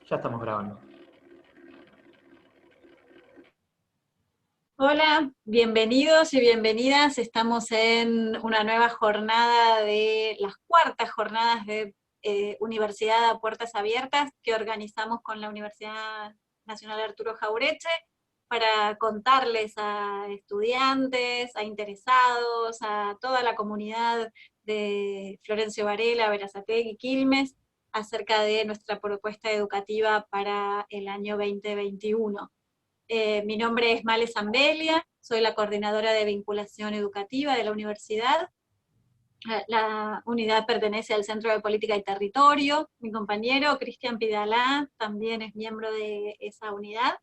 Ya estamos grabando. Hola, bienvenidos y bienvenidas. Estamos en una nueva jornada de las cuartas jornadas de Universidad a Puertas Abiertas que organizamos con la Universidad Nacional Arturo Jauretche para contarles a estudiantes, a interesados, a toda la comunidad de Florencio Varela, Berazategui, Quilmes, acerca de nuestra propuesta educativa para el año 2021. Mi nombre es Male Zambelia, soy la coordinadora de vinculación educativa de la universidad. La unidad pertenece al Centro de Política y Territorio. Mi compañero Cristian Pidalá también es miembro de esa unidad.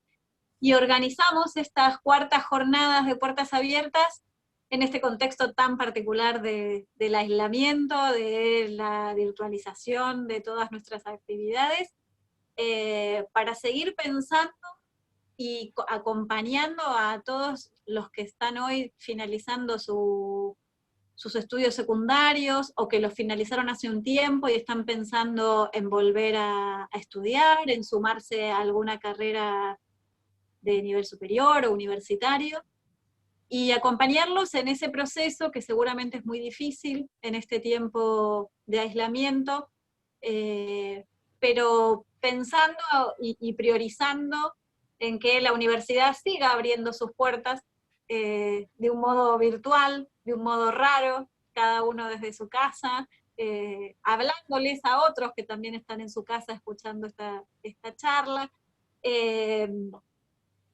Y organizamos estas cuartas jornadas de puertas abiertas en este contexto tan particular del aislamiento, de la virtualización de todas nuestras actividades, para seguir pensando y acompañando a todos los que están hoy finalizando sus estudios secundarios o que los finalizaron hace un tiempo y están pensando en volver a estudiar, en sumarse a alguna carrera de nivel superior o universitario, y acompañarlos en ese proceso que seguramente es muy difícil en este tiempo de aislamiento, pero pensando y priorizando en que la universidad siga abriendo sus puertas de un modo virtual, de un modo raro, cada uno desde su casa, hablándoles a otros que también están en su casa escuchando esta charla, eh,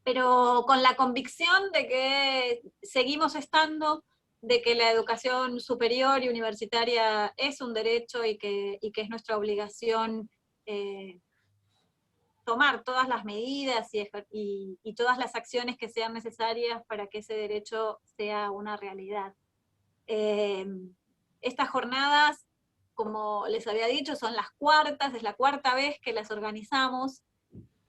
pero con la convicción de que seguimos estando, de que la educación superior y universitaria es un derecho y que es nuestra obligación eh, tomar todas las medidas y todas las acciones que sean necesarias para que ese derecho sea una realidad. Eh, Estas jornadas, como les había dicho, son las cuartas, es la cuarta vez que las organizamos.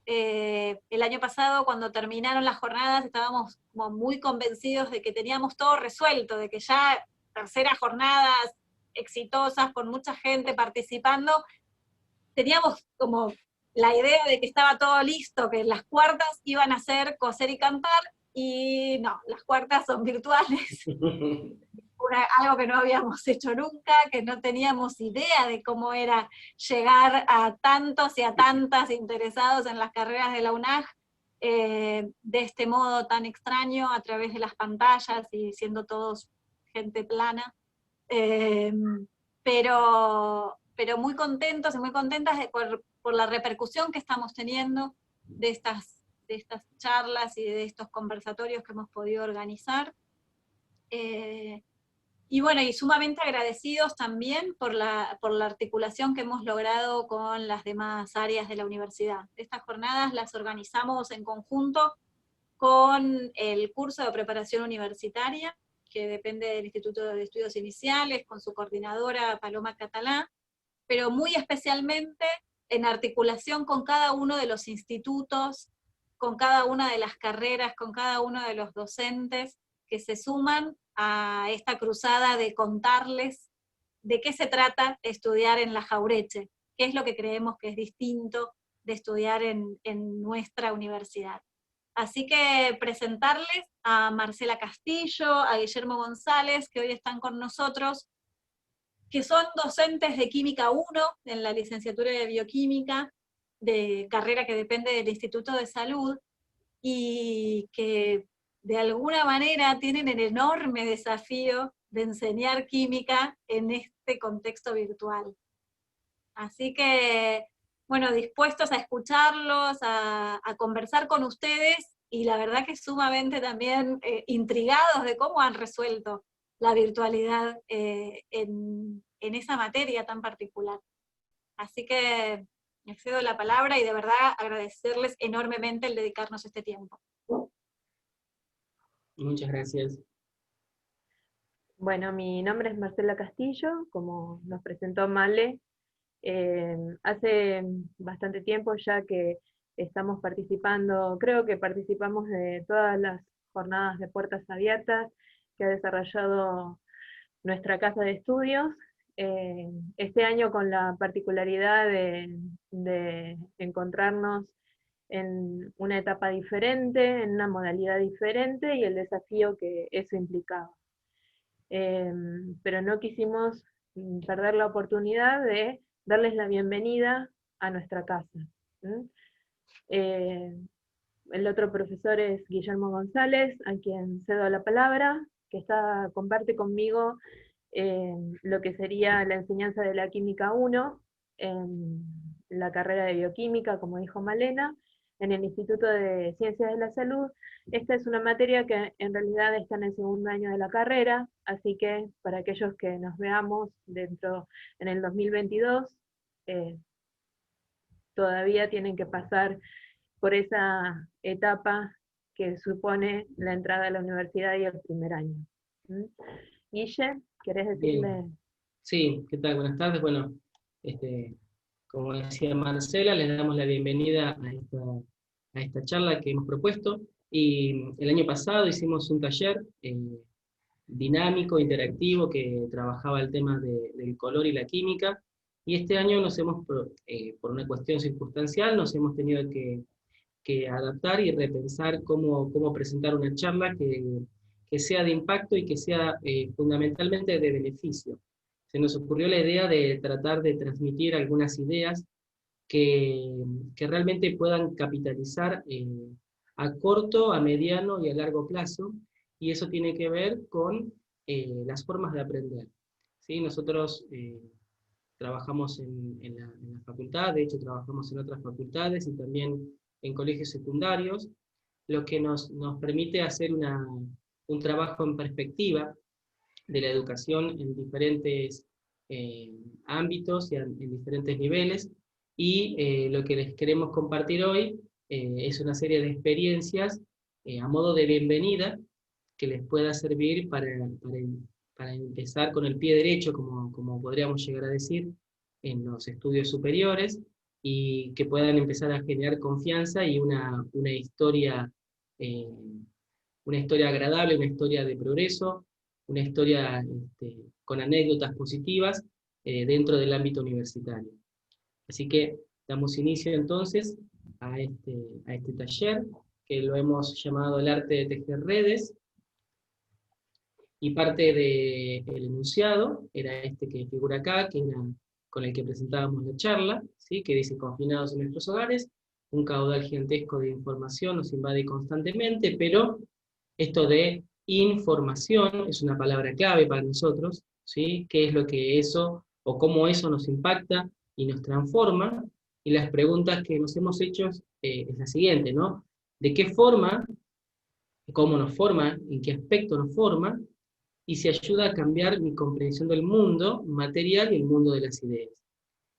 El año pasado, cuando terminaron las jornadas, estábamos como muy convencidos de que teníamos todo resuelto, de que ya terceras jornadas exitosas, con mucha gente participando, teníamos como la idea de que estaba todo listo, que las cuartas iban a ser coser y cantar, y no, las cuartas son virtuales, algo que no habíamos hecho nunca, que no teníamos idea de cómo era llegar a tantos y a tantas interesados en las carreras de la UNAG, de este modo tan extraño, a través de las pantallas y siendo todos gente plana. Eh, pero muy contentos y muy contentas por la repercusión que estamos teniendo de estas charlas y de estos conversatorios que hemos podido organizar. Y bueno, y sumamente agradecidos también por la articulación que hemos logrado con las demás áreas de la universidad. Estas jornadas las organizamos en conjunto con el curso de preparación universitaria, que depende del Instituto de Estudios Iniciales, con su coordinadora Paloma Catalá, pero muy especialmente en articulación con cada uno de los institutos, con cada una de las carreras, con cada uno de los docentes que se suman a esta cruzada de contarles de qué se trata estudiar en la Jauretche, qué es lo que creemos que es distinto de estudiar en nuestra universidad. Así que presentarles a Marcela Castillo, a Guillermo González, que hoy están con nosotros, que son docentes de Química 1 en la licenciatura de Bioquímica, de carrera que depende del Instituto de Salud, y que de alguna manera tienen el enorme desafío de enseñar química en este contexto virtual. Así que, bueno, dispuestos a escucharlos, a conversar con ustedes, y la verdad que sumamente también intrigados de cómo han resuelto la virtualidad en esa materia tan particular. Así que me cedo la palabra y de verdad agradecerles enormemente el dedicarnos este tiempo. Muchas gracias. Bueno, mi nombre es Marcela Castillo, como nos presentó Male. Hace bastante tiempo ya que estamos participando, creo que participamos de todas las jornadas de puertas abiertas que ha desarrollado nuestra casa de estudios, este año con la particularidad de encontrarnos en una etapa diferente, en una modalidad diferente y el desafío que eso implicaba. Pero no quisimos perder la oportunidad de darles la bienvenida a nuestra casa. El otro profesor es Guillermo González, a quien cedo la palabra, que comparte conmigo lo que sería la enseñanza de la Química 1 en la carrera de Bioquímica, como dijo Malena, en el Instituto de Ciencias de la Salud. Esta es una materia que en realidad está en el segundo año de la carrera, así que para aquellos que nos veamos en el 2022, todavía tienen que pasar por esa etapa que supone la entrada a la universidad y el primer año. Guille, ¿querés decirle? Bien. Sí, ¿qué tal? Buenas tardes. Bueno, como decía Marcela, les damos la bienvenida a esta charla que hemos propuesto. Y el año pasado hicimos un taller dinámico, interactivo, que trabajaba el tema del color y la química. Y este año por una cuestión circunstancial, nos hemos tenido que adaptar y repensar cómo presentar una charla que sea de impacto y que sea fundamentalmente de beneficio. Se nos ocurrió la idea de tratar de transmitir algunas ideas que realmente puedan capitalizar a corto, a mediano y a largo plazo, y eso tiene que ver con las formas de aprender. ¿Sí? Nosotros trabajamos en la facultad, de hecho trabajamos en otras facultades y también en colegios secundarios, lo que nos permite hacer un trabajo en perspectiva de la educación en diferentes ámbitos y en diferentes niveles, y lo que les queremos compartir hoy es una serie de experiencias a modo de bienvenida que les pueda servir para empezar con el pie derecho, como podríamos llegar a decir, en los estudios superiores, y que puedan empezar a generar confianza y una historia agradable, una historia de progreso, una historia con anécdotas positivas dentro del ámbito universitario. Así que damos inicio entonces a este taller, que lo hemos llamado el arte de tejer redes, y parte del enunciado era este que figura acá, que era con el que presentábamos la charla, ¿sí? Que dice: confinados en nuestros hogares, un caudal gigantesco de información nos invade constantemente, pero esto de información es una palabra clave para nosotros, ¿sí? ¿Qué es lo que eso, o cómo eso nos impacta y nos transforma? Y las preguntas que nos hemos hecho es la siguiente, ¿no? ¿De qué forma, cómo nos forma, en qué aspecto nos forma, y si ayuda a cambiar mi comprensión del mundo material y el mundo de las ideas?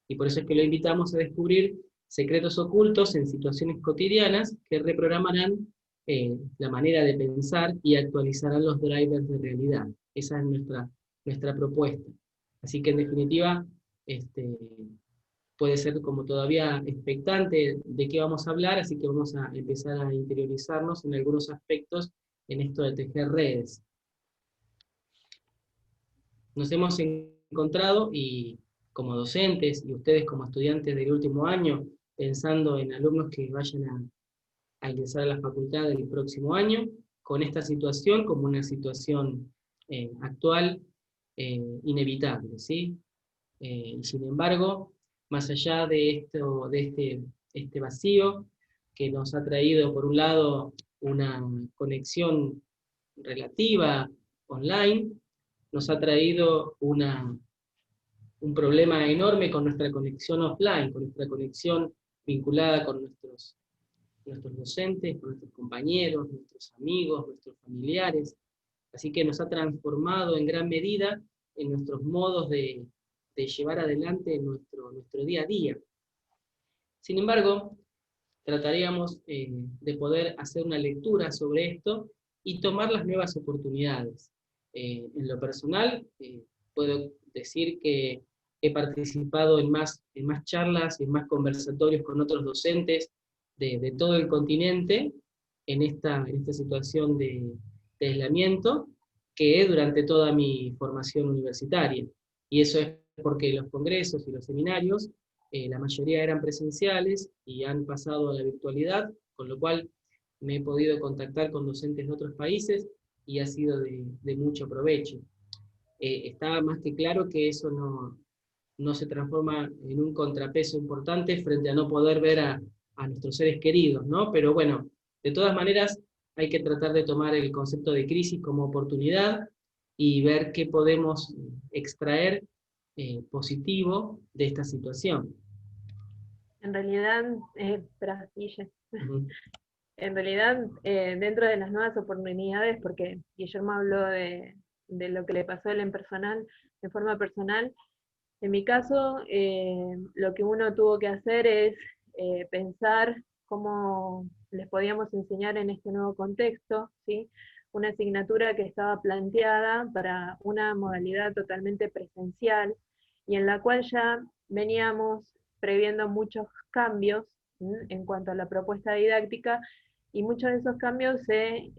Y por eso es que lo invitamos a descubrir secretos ocultos en situaciones cotidianas que reprogramarán la manera de pensar y actualizarán los drivers de realidad. Esa es nuestra propuesta. Así que en definitiva, puede ser como todavía expectante de qué vamos a hablar, así que vamos a empezar a interiorizarnos en algunos aspectos en esto de tejer redes. Nos hemos encontrado, y como docentes, y ustedes como estudiantes del último año, pensando en alumnos que vayan a ingresar a la facultad el próximo año, con esta situación como una situación actual, inevitable, ¿sí? Y sin embargo, más allá de este vacío que nos ha traído, por un lado, una conexión relativa online, nos ha traído un problema enorme con nuestra conexión offline, con nuestra conexión vinculada con nuestros docentes, con nuestros compañeros, nuestros amigos, nuestros familiares. Así que nos ha transformado en gran medida en nuestros modos de llevar adelante nuestro día a día. Sin embargo, trataríamos de poder hacer una lectura sobre esto y tomar las nuevas oportunidades. En lo personal, puedo decir que he participado en más charlas y en más conversatorios con otros docentes de todo el continente en esta situación de aislamiento, que durante toda mi formación universitaria. Y eso es porque los congresos y los seminarios, la mayoría eran presenciales y han pasado a la virtualidad, con lo cual me he podido contactar con docentes de otros países y ha sido de mucho provecho. Está más que claro que eso no se transforma en un contrapeso importante frente a no poder ver a nuestros seres queridos, ¿no? Pero bueno, de todas maneras hay que tratar de tomar el concepto de crisis como oportunidad y ver qué podemos extraer positivo de esta situación. En realidad, espera, Guille. Ujú. En realidad, dentro de las nuevas oportunidades, porque Guillermo habló de lo que le pasó a él en forma personal, en mi caso, lo que uno tuvo que hacer es pensar cómo les podíamos enseñar en este nuevo contexto, ¿sí? Una asignatura que estaba planteada para una modalidad totalmente presencial y en la cual ya veníamos previendo muchos cambios en cuanto a la propuesta didáctica, y muchos de esos cambios se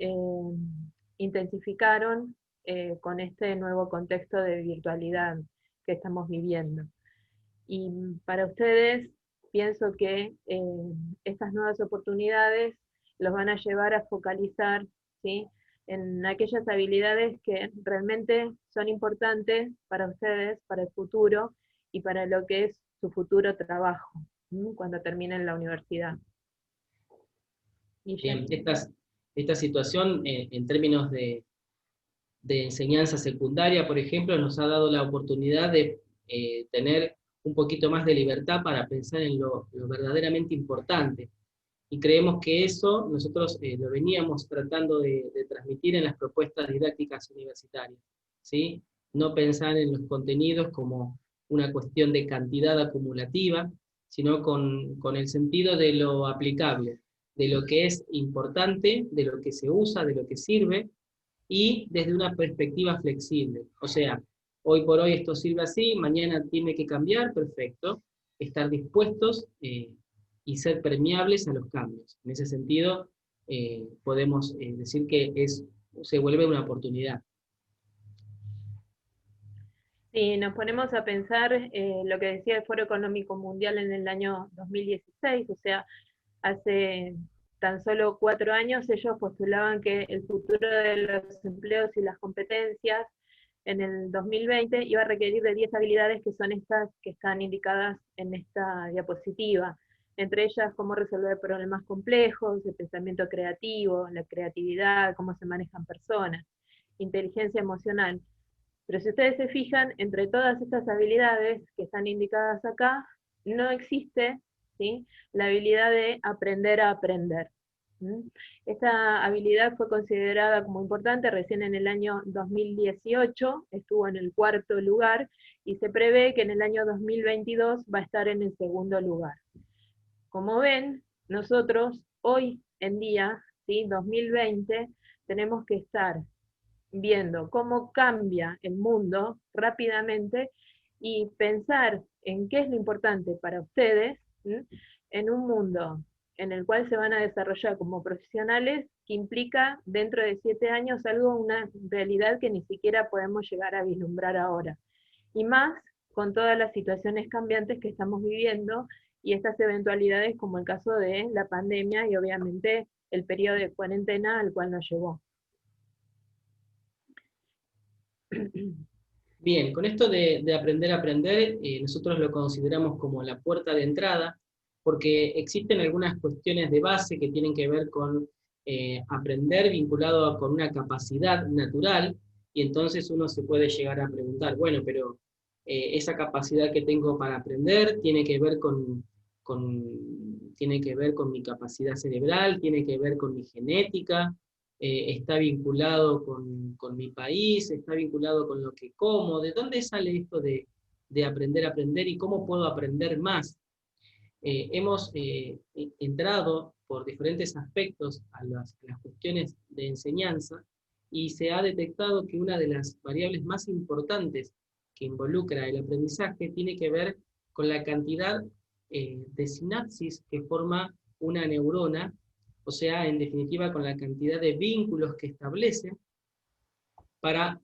intensificaron con este nuevo contexto de virtualidad que estamos viviendo. Y para ustedes, pienso que estas nuevas oportunidades los van a llevar a focalizar, ¿sí?, en aquellas habilidades que realmente son importantes para ustedes, para el futuro y para lo que es su futuro trabajo, cuando terminen la universidad. Bien, esta situación en términos de enseñanza secundaria, por ejemplo, nos ha dado la oportunidad de tener un poquito más de libertad para pensar en lo verdaderamente importante. Y creemos que eso nosotros lo veníamos tratando de transmitir en las propuestas didácticas universitarias, ¿sí? No pensar en los contenidos como una cuestión de cantidad acumulativa, sino con el sentido de lo aplicable, de lo que es importante, de lo que se usa, de lo que sirve, y desde una perspectiva flexible. O sea, hoy por hoy esto sirve así, mañana tiene que cambiar, perfecto. Estar dispuestos y ser permeables a los cambios. En ese sentido, podemos decir que se vuelve una oportunidad. Si nos ponemos a pensar lo que decía el Foro Económico Mundial en el año 2016, o sea, hace tan solo 4 años ellos postulaban que el futuro de los empleos y las competencias en el 2020 iba a requerir de 10 habilidades que son estas que están indicadas en esta diapositiva. Entre ellas, cómo resolver problemas complejos, el pensamiento creativo, la creatividad, cómo se manejan personas, inteligencia emocional. Pero si ustedes se fijan, entre todas estas habilidades que están indicadas acá, no existe, ¿sí?, la habilidad de aprender a aprender. Esta habilidad fue considerada como importante recién en el año 2018, estuvo en el 4.º lugar, y se prevé que en el año 2022 va a estar en el 2.º lugar. Como ven, nosotros hoy en día, ¿sí?, 2020, tenemos que estar viendo cómo cambia el mundo rápidamente y pensar en qué es lo importante para ustedes, ¿sí?, en un mundo en el cual se van a desarrollar como profesionales, que implica dentro de 7 años una realidad que ni siquiera podemos llegar a vislumbrar ahora. Y más con todas las situaciones cambiantes que estamos viviendo y estas eventualidades como el caso de la pandemia y obviamente el periodo de cuarentena al cual nos llevó. Bien, con esto de aprender a aprender, nosotros lo consideramos como la puerta de entrada, porque existen algunas cuestiones de base que tienen que ver con aprender vinculado con una capacidad natural, y entonces uno se puede llegar a preguntar, bueno, pero esa capacidad que tengo para aprender tiene que ver tiene que ver con mi capacidad cerebral, tiene que ver con mi genética, está vinculado con mi país, está vinculado con lo que como. ¿De dónde sale esto de aprender a aprender y cómo puedo aprender más? Hemos entrado por diferentes aspectos a las cuestiones de enseñanza y se ha detectado que una de las variables más importantes que involucra el aprendizaje tiene que ver con la cantidad de sinapsis que forma una neurona, o sea, en definitiva, con la cantidad de vínculos que establece para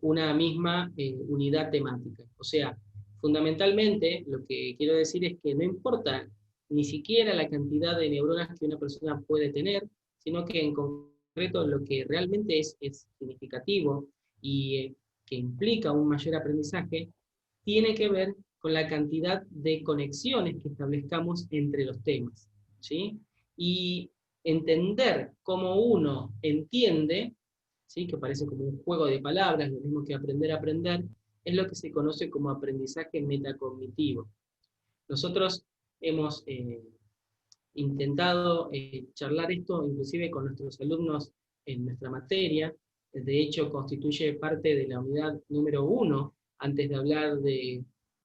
una misma unidad temática. O sea, Fundamentalmente, lo que quiero decir es que no importa ni siquiera la cantidad de neuronas que una persona puede tener, sino que en concreto lo que realmente es significativo y que implica un mayor aprendizaje, tiene que ver con la cantidad de conexiones que establezcamos entre los temas, ¿sí? Y entender cómo uno entiende, ¿sí? Que parece como un juego de palabras, lo mismo que aprender a aprender, es lo que se conoce como aprendizaje metacognitivo. Nosotros hemos intentado charlar esto inclusive con nuestros alumnos en nuestra materia. De hecho constituye parte de la unidad número 1, antes de hablar de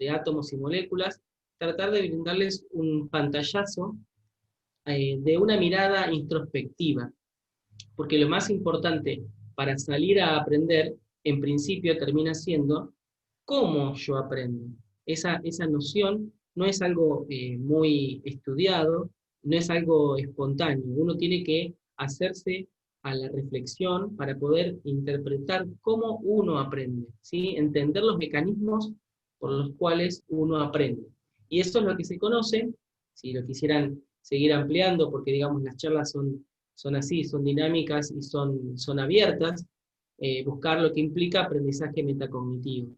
átomos y moléculas, tratar de brindarles un pantallazo de una mirada introspectiva, porque lo más importante para salir a aprender, en principio termina siendo cómo yo aprendo. Esa noción no es algo muy estudiado, no es algo espontáneo. Uno tiene que hacerse a la reflexión para poder interpretar cómo uno aprende, ¿sí? Entender los mecanismos por los cuales uno aprende. Y eso es lo que se conoce, si lo quisieran seguir ampliando, porque digamos las charlas son así, son dinámicas y son abiertas, buscar lo que implica aprendizaje metacognitivo.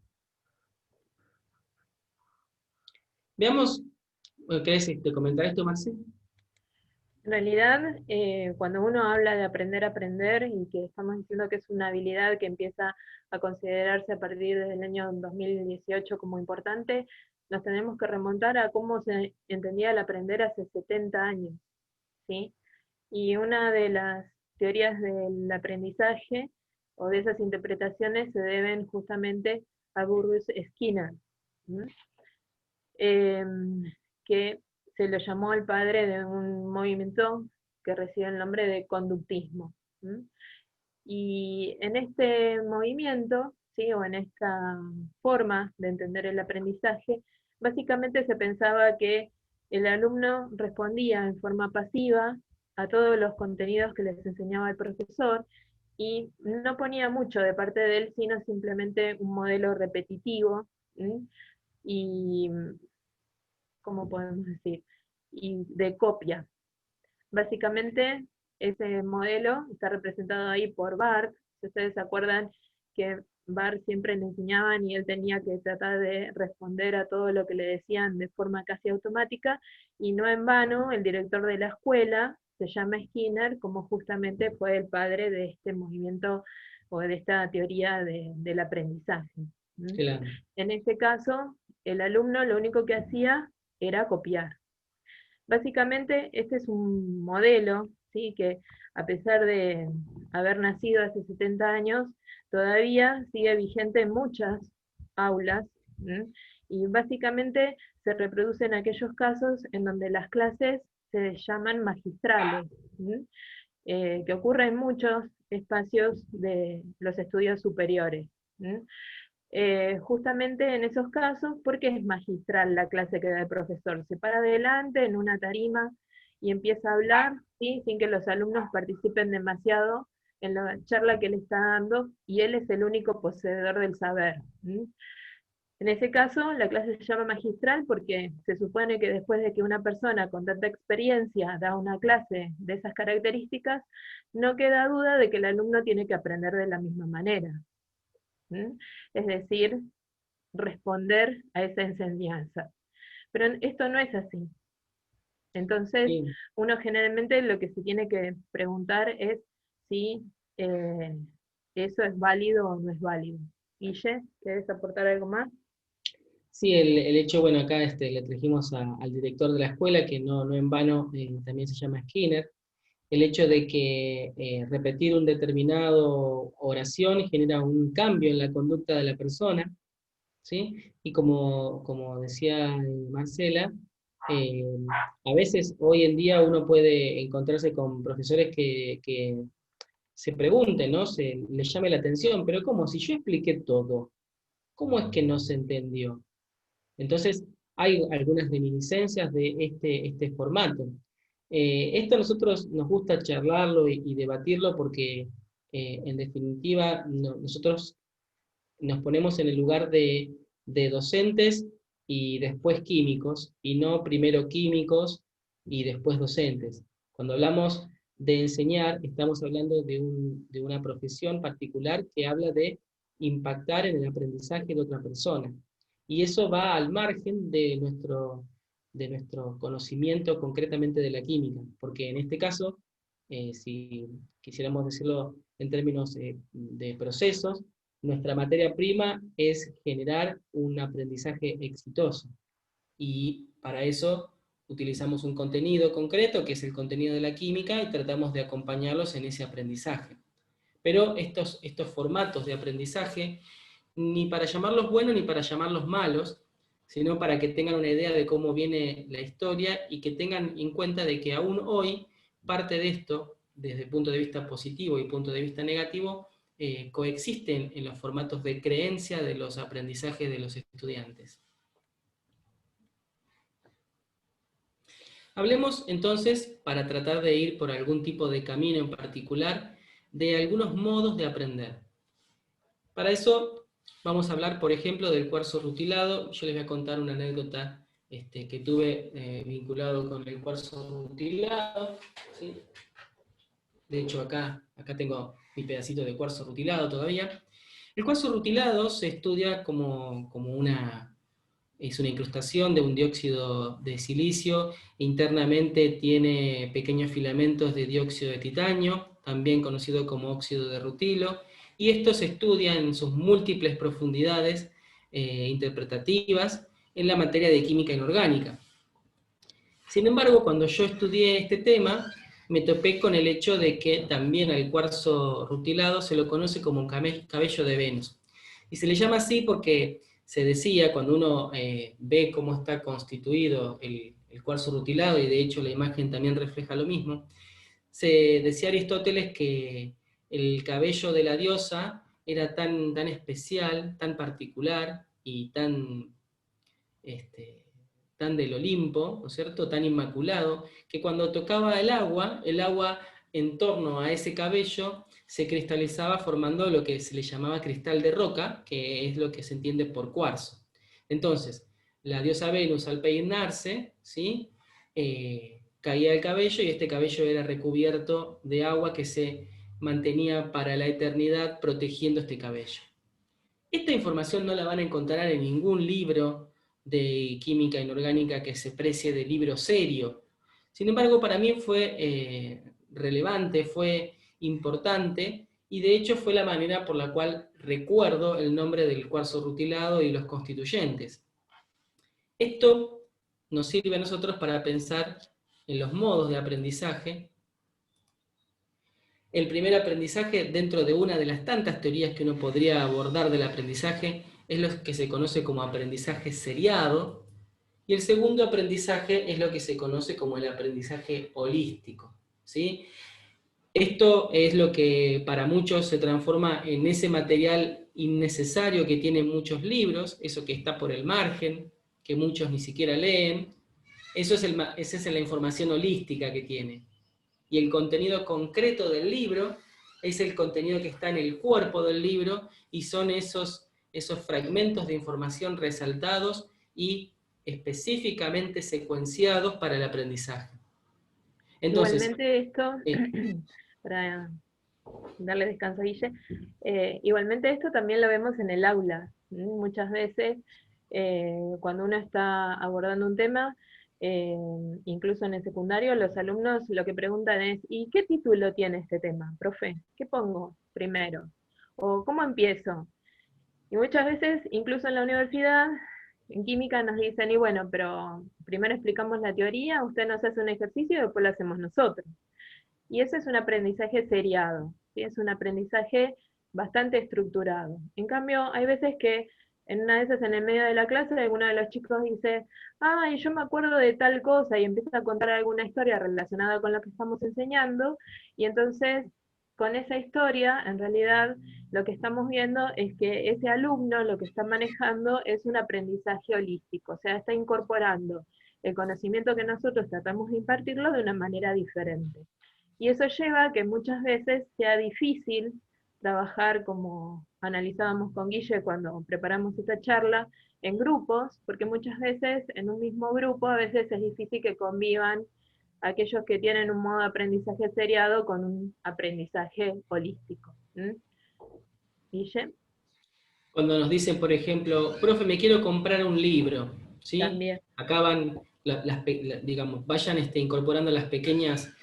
Veamos, ¿querés comentar esto, Marce? En realidad, cuando uno habla de aprender a aprender, y que estamos diciendo que es una habilidad que empieza a considerarse a partir del año 2018 como importante, nos tenemos que remontar a cómo se entendía el aprender hace 70 años, ¿sí? Y una de las teorías del aprendizaje, o de esas interpretaciones, se deben justamente a Burrus Skinner, que se lo llamó el padre de un movimiento que recibe el nombre de conductismo. Y en este movimiento, ¿sí? O en esta forma de entender el aprendizaje, básicamente se pensaba que el alumno respondía en forma pasiva a todos los contenidos que les enseñaba el profesor, y no ponía mucho de parte de él, sino simplemente un modelo repetitivo, y, ¿cómo podemos decir? Y de copia. Básicamente, ese modelo está representado ahí por Bart. Si ustedes se acuerdan que Bart siempre le enseñaban y él tenía que tratar de responder a todo lo que le decían de forma casi automática, y no en vano el director de la escuela se llama Skinner, como justamente fue el padre de este movimiento o de esta teoría del aprendizaje. Claro. En este caso, el alumno lo único que hacía era copiar. Básicamente, este es un modelo, ¿sí? Que a pesar de haber nacido hace 70 años, todavía sigue vigente en muchas aulas, y básicamente se reproduce en aquellos casos en donde las clases se llaman magistrales, que ocurre en muchos espacios de los estudios superiores. Justamente en esos casos, porque es magistral la clase que da el profesor. Se para adelante en una tarima y empieza a hablar, ¿sí? Sin que los alumnos participen demasiado en la charla que él está dando, y él es el único poseedor del saber. En ese caso, la clase se llama magistral porque se supone que después de que una persona con tanta experiencia da una clase de esas características, no queda duda de que el alumno tiene que aprender de la misma manera. Es decir, responder a esa enseñanza. Pero esto no es así. Entonces, Sí. uno generalmente lo que se tiene que preguntar es si eso es válido o no es válido. Guille, ¿querés aportar algo más? Sí, el hecho, bueno, acá le trajimos al director de la escuela, que no en vano también se llama Skinner, el hecho de que repetir un determinado oración genera un cambio en la conducta de la persona, ¿sí? Y como decía Marcela, a veces hoy en día uno puede encontrarse con profesores que se pregunten, ¿no? Les llame la atención, pero ¿cómo? Si yo expliqué todo, ¿cómo es que no se entendió? Entonces, hay algunas reminiscencias de este formato. Esto a nosotros nos gusta charlarlo y debatirlo porque, en definitiva, nosotros nos ponemos en el lugar de docentes y después químicos, y no primero químicos y después docentes. Cuando hablamos de enseñar, estamos hablando de una profesión particular que habla de impactar en el aprendizaje de otra persona. Y eso va al margen de nuestro conocimiento concretamente de la química, porque en este caso, si quisiéramos decirlo en términos de procesos, nuestra materia prima es generar un aprendizaje exitoso. Y para eso utilizamos un contenido concreto, que es el contenido de la química, y tratamos de acompañarlos en ese aprendizaje. Pero estos formatos de aprendizaje, ni para llamarlos buenos ni para llamarlos malos, sino para que tengan una idea de cómo viene la historia y que tengan en cuenta de que aún hoy parte de esto, desde el punto de vista positivo y punto de vista negativo, coexisten en los formatos de creencia de los aprendizajes de los estudiantes. Hablemos entonces, para tratar de ir por algún tipo de camino en particular, de algunos modos de aprender. Para eso vamos a hablar, por ejemplo, del cuarzo rutilado. Yo les voy a contar una anécdota que tuve vinculado con el cuarzo rutilado, ¿sí? De hecho, acá tengo mi pedacito de cuarzo rutilado todavía. El cuarzo rutilado se estudia como es una incrustación de un dióxido de silicio. Internamente tiene pequeños filamentos de dióxido de titanio, también conocido como óxido de rutilo, y esto se estudia en sus múltiples profundidades interpretativas en la materia de química inorgánica. Sin embargo, cuando yo estudié este tema, me topé con el hecho de que también al cuarzo rutilado se lo conoce como cabello de Venus. Y se le llama así porque se decía, cuando uno ve cómo está constituido el cuarzo rutilado, y de hecho la imagen también refleja lo mismo, se decía Aristóteles que el cabello de la diosa era tan especial, tan particular y tan del Olimpo, ¿no es cierto?, tan inmaculado, que cuando tocaba el agua en torno a ese cabello se cristalizaba formando lo que se le llamaba cristal de roca, que es lo que se entiende por cuarzo. Entonces, la diosa Venus al peinarse, ¿sí?, caía el cabello, y este cabello era recubierto de agua que se mantenía para la eternidad protegiendo este cabello. Esta información no la van a encontrar en ningún libro de química inorgánica que se precie de libro serio. Sin embargo, para mí fue relevante, fue importante, y de hecho fue la manera por la cual recuerdo el nombre del cuarzo rutilado y los constituyentes. Esto nos sirve a nosotros para pensar en los modos de aprendizaje. El primer aprendizaje, dentro de una de las tantas teorías que uno podría abordar del aprendizaje, es lo que se conoce como aprendizaje seriado, y el segundo aprendizaje es lo que se conoce como el aprendizaje holístico, ¿sí? Esto es lo que para muchos se transforma en ese material innecesario que tienen muchos libros, eso que está por el margen, que muchos ni siquiera leen. Esa es la información holística que tiene. Y el contenido concreto del libro es el contenido que está en el cuerpo del libro, y son esos fragmentos de información resaltados y específicamente secuenciados para el aprendizaje. Entonces, igualmente esto, para darle descanso a Guille, igualmente esto también lo vemos en el aula. Muchas veces cuando uno está abordando un tema, incluso en el secundario, los alumnos lo que preguntan es: ¿y qué título tiene este tema, profe? ¿Qué pongo primero? ¿O cómo empiezo? Y muchas veces, incluso en la universidad, en química nos dicen: y bueno, pero primero explicamos la teoría, usted nos hace un ejercicio y después lo hacemos nosotros. Y eso es un aprendizaje seriado, ¿sí? Es un aprendizaje bastante estructurado. En cambio, hay veces que en una de esas, en el medio de la clase, alguno de los chicos dice: ay, yo me acuerdo de tal cosa, y empieza a contar alguna historia relacionada con lo que estamos enseñando, y entonces con esa historia, en realidad, lo que estamos viendo es que ese alumno lo que está manejando es un aprendizaje holístico, o sea, está incorporando el conocimiento que nosotros tratamos de impartirlo de una manera diferente. Y eso lleva a que muchas veces sea difícil trabajar como analizábamos con Guille cuando preparamos esta charla, en grupos, porque muchas veces en un mismo grupo a veces es difícil que convivan aquellos que tienen un modo de aprendizaje seriado con un aprendizaje holístico. Guille, Cuando nos dicen, por ejemplo, profe, me quiero comprar un libro, ¿sí? también. Acá van, digamos, vayan incorporando las pequeñas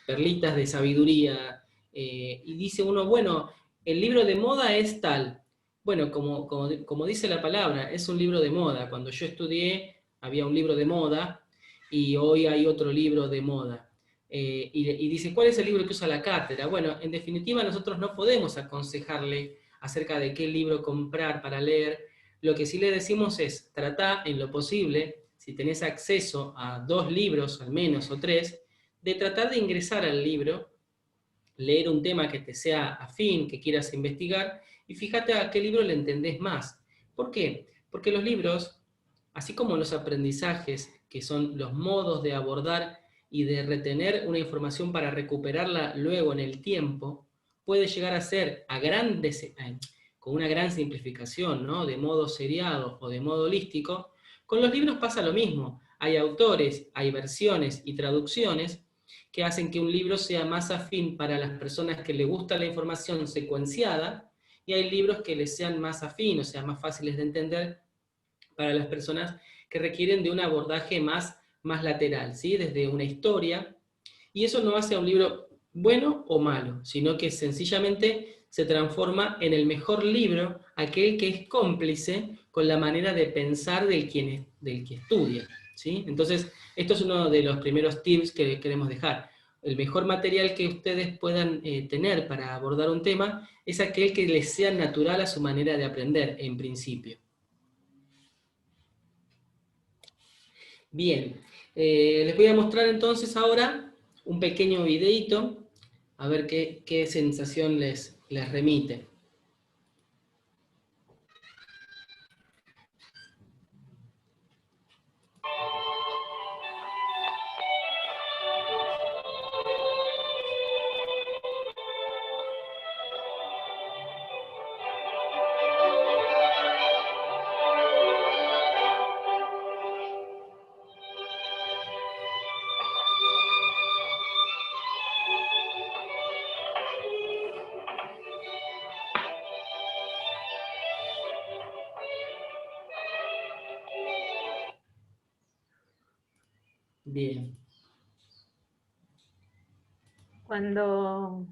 perlitas de sabiduría, y dice uno, bueno, el libro de moda es tal. Bueno, como dice la palabra, es un libro de moda. Cuando yo estudié había un libro de moda y hoy hay otro libro de moda. Y dice, ¿cuál es el libro que usa la cátedra? Bueno, en definitiva nosotros no podemos aconsejarle acerca de qué libro comprar para leer. Lo que sí le decimos es, trata en lo posible, si tenés acceso a 2 libros al menos o 3, de tratar de ingresar al libro, leer un tema que te sea afín, que quieras investigar, y fíjate a qué libro le entendés más. ¿Por qué? Porque los libros, así como los aprendizajes, que son los modos de abordar y de retener una información para recuperarla luego en el tiempo, puede llegar a ser con una gran simplificación, ¿no? De modo seriado o de modo holístico. Con los libros pasa lo mismo. Hay autores, hay versiones y traducciones que hacen que un libro sea más afín para las personas que les gusta la información secuenciada, y hay libros que les sean más afín, o sea, más fáciles de entender para las personas que requieren de un abordaje más lateral, ¿sí? Desde una historia, y eso no hace a un libro bueno o malo, sino que sencillamente se transforma en el mejor libro, aquel que es cómplice con la manera de pensar del que estudia, ¿sí? Entonces, esto es uno de los primeros tips que queremos dejar. El mejor material que ustedes puedan tener para abordar un tema es aquel que les sea natural a su manera de aprender, en principio. Bien, les voy a mostrar entonces ahora un pequeño videito, a ver qué sensación les remite. Bien. Cuando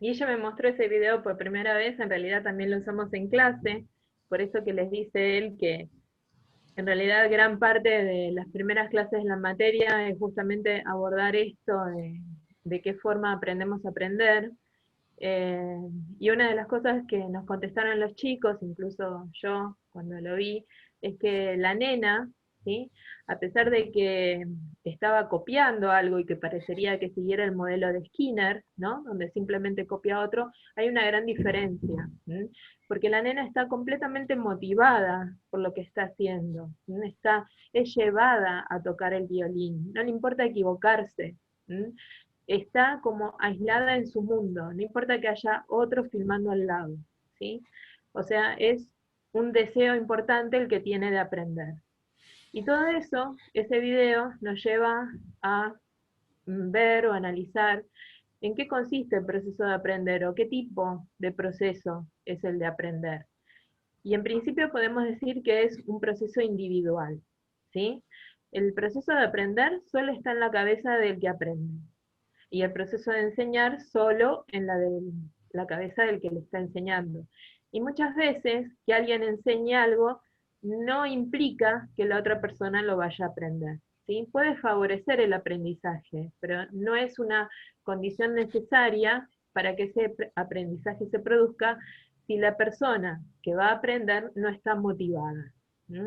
Guille me mostró ese video por primera vez, en realidad también lo usamos en clase, por eso que les dice él que en realidad gran parte de las primeras clases de la materia es justamente abordar esto de qué forma aprendemos a aprender. Y una de las cosas que nos contestaron los chicos, incluso yo cuando lo vi, es que la nena, ¿sí? A pesar de que estaba copiando algo y que parecería que siguiera el modelo de Skinner, ¿no? Donde simplemente copia otro, hay una gran diferencia, ¿sí? Porque la nena está completamente motivada por lo que está haciendo, ¿sí? Es llevada a tocar el violín, no le importa equivocarse, ¿sí? Está como aislada en su mundo, no importa que haya otro filmando al lado, ¿sí? O sea, es un deseo importante el que tiene de aprender. Y todo eso, ese video nos lleva a ver o analizar en qué consiste el proceso de aprender o qué tipo de proceso es el de aprender. Y en principio podemos decir que es un proceso individual, ¿sí? El proceso de aprender solo está en la cabeza del que aprende. Y el proceso de enseñar solo en la cabeza del que le está enseñando. Y muchas veces que alguien enseñe algo no implica que la otra persona lo vaya a aprender. ¿Sí? Puede favorecer el aprendizaje, pero no es una condición necesaria para que ese aprendizaje se produzca si la persona que va a aprender no está motivada, ¿sí?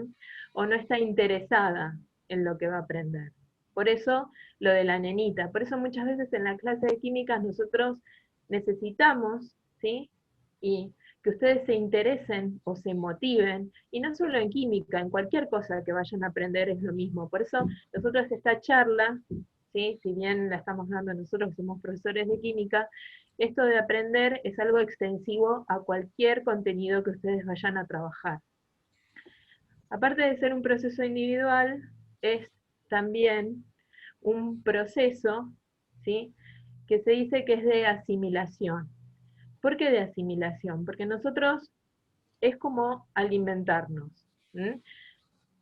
O no está interesada en lo que va a aprender. Por eso lo de la nenita. Por eso muchas veces en la clase de química nosotros necesitamos, ¿sí? Y que ustedes se interesen o se motiven, y no solo en química, en cualquier cosa que vayan a aprender es lo mismo. Por eso nosotros esta charla, ¿sí? Si bien la estamos dando nosotros que somos profesores de química, esto de aprender es algo extensivo a cualquier contenido que ustedes vayan a trabajar. Aparte de ser un proceso individual, es también un proceso, ¿sí?, que se dice que es de asimilación. ¿Por qué de asimilación? Porque nosotros es como alimentarnos.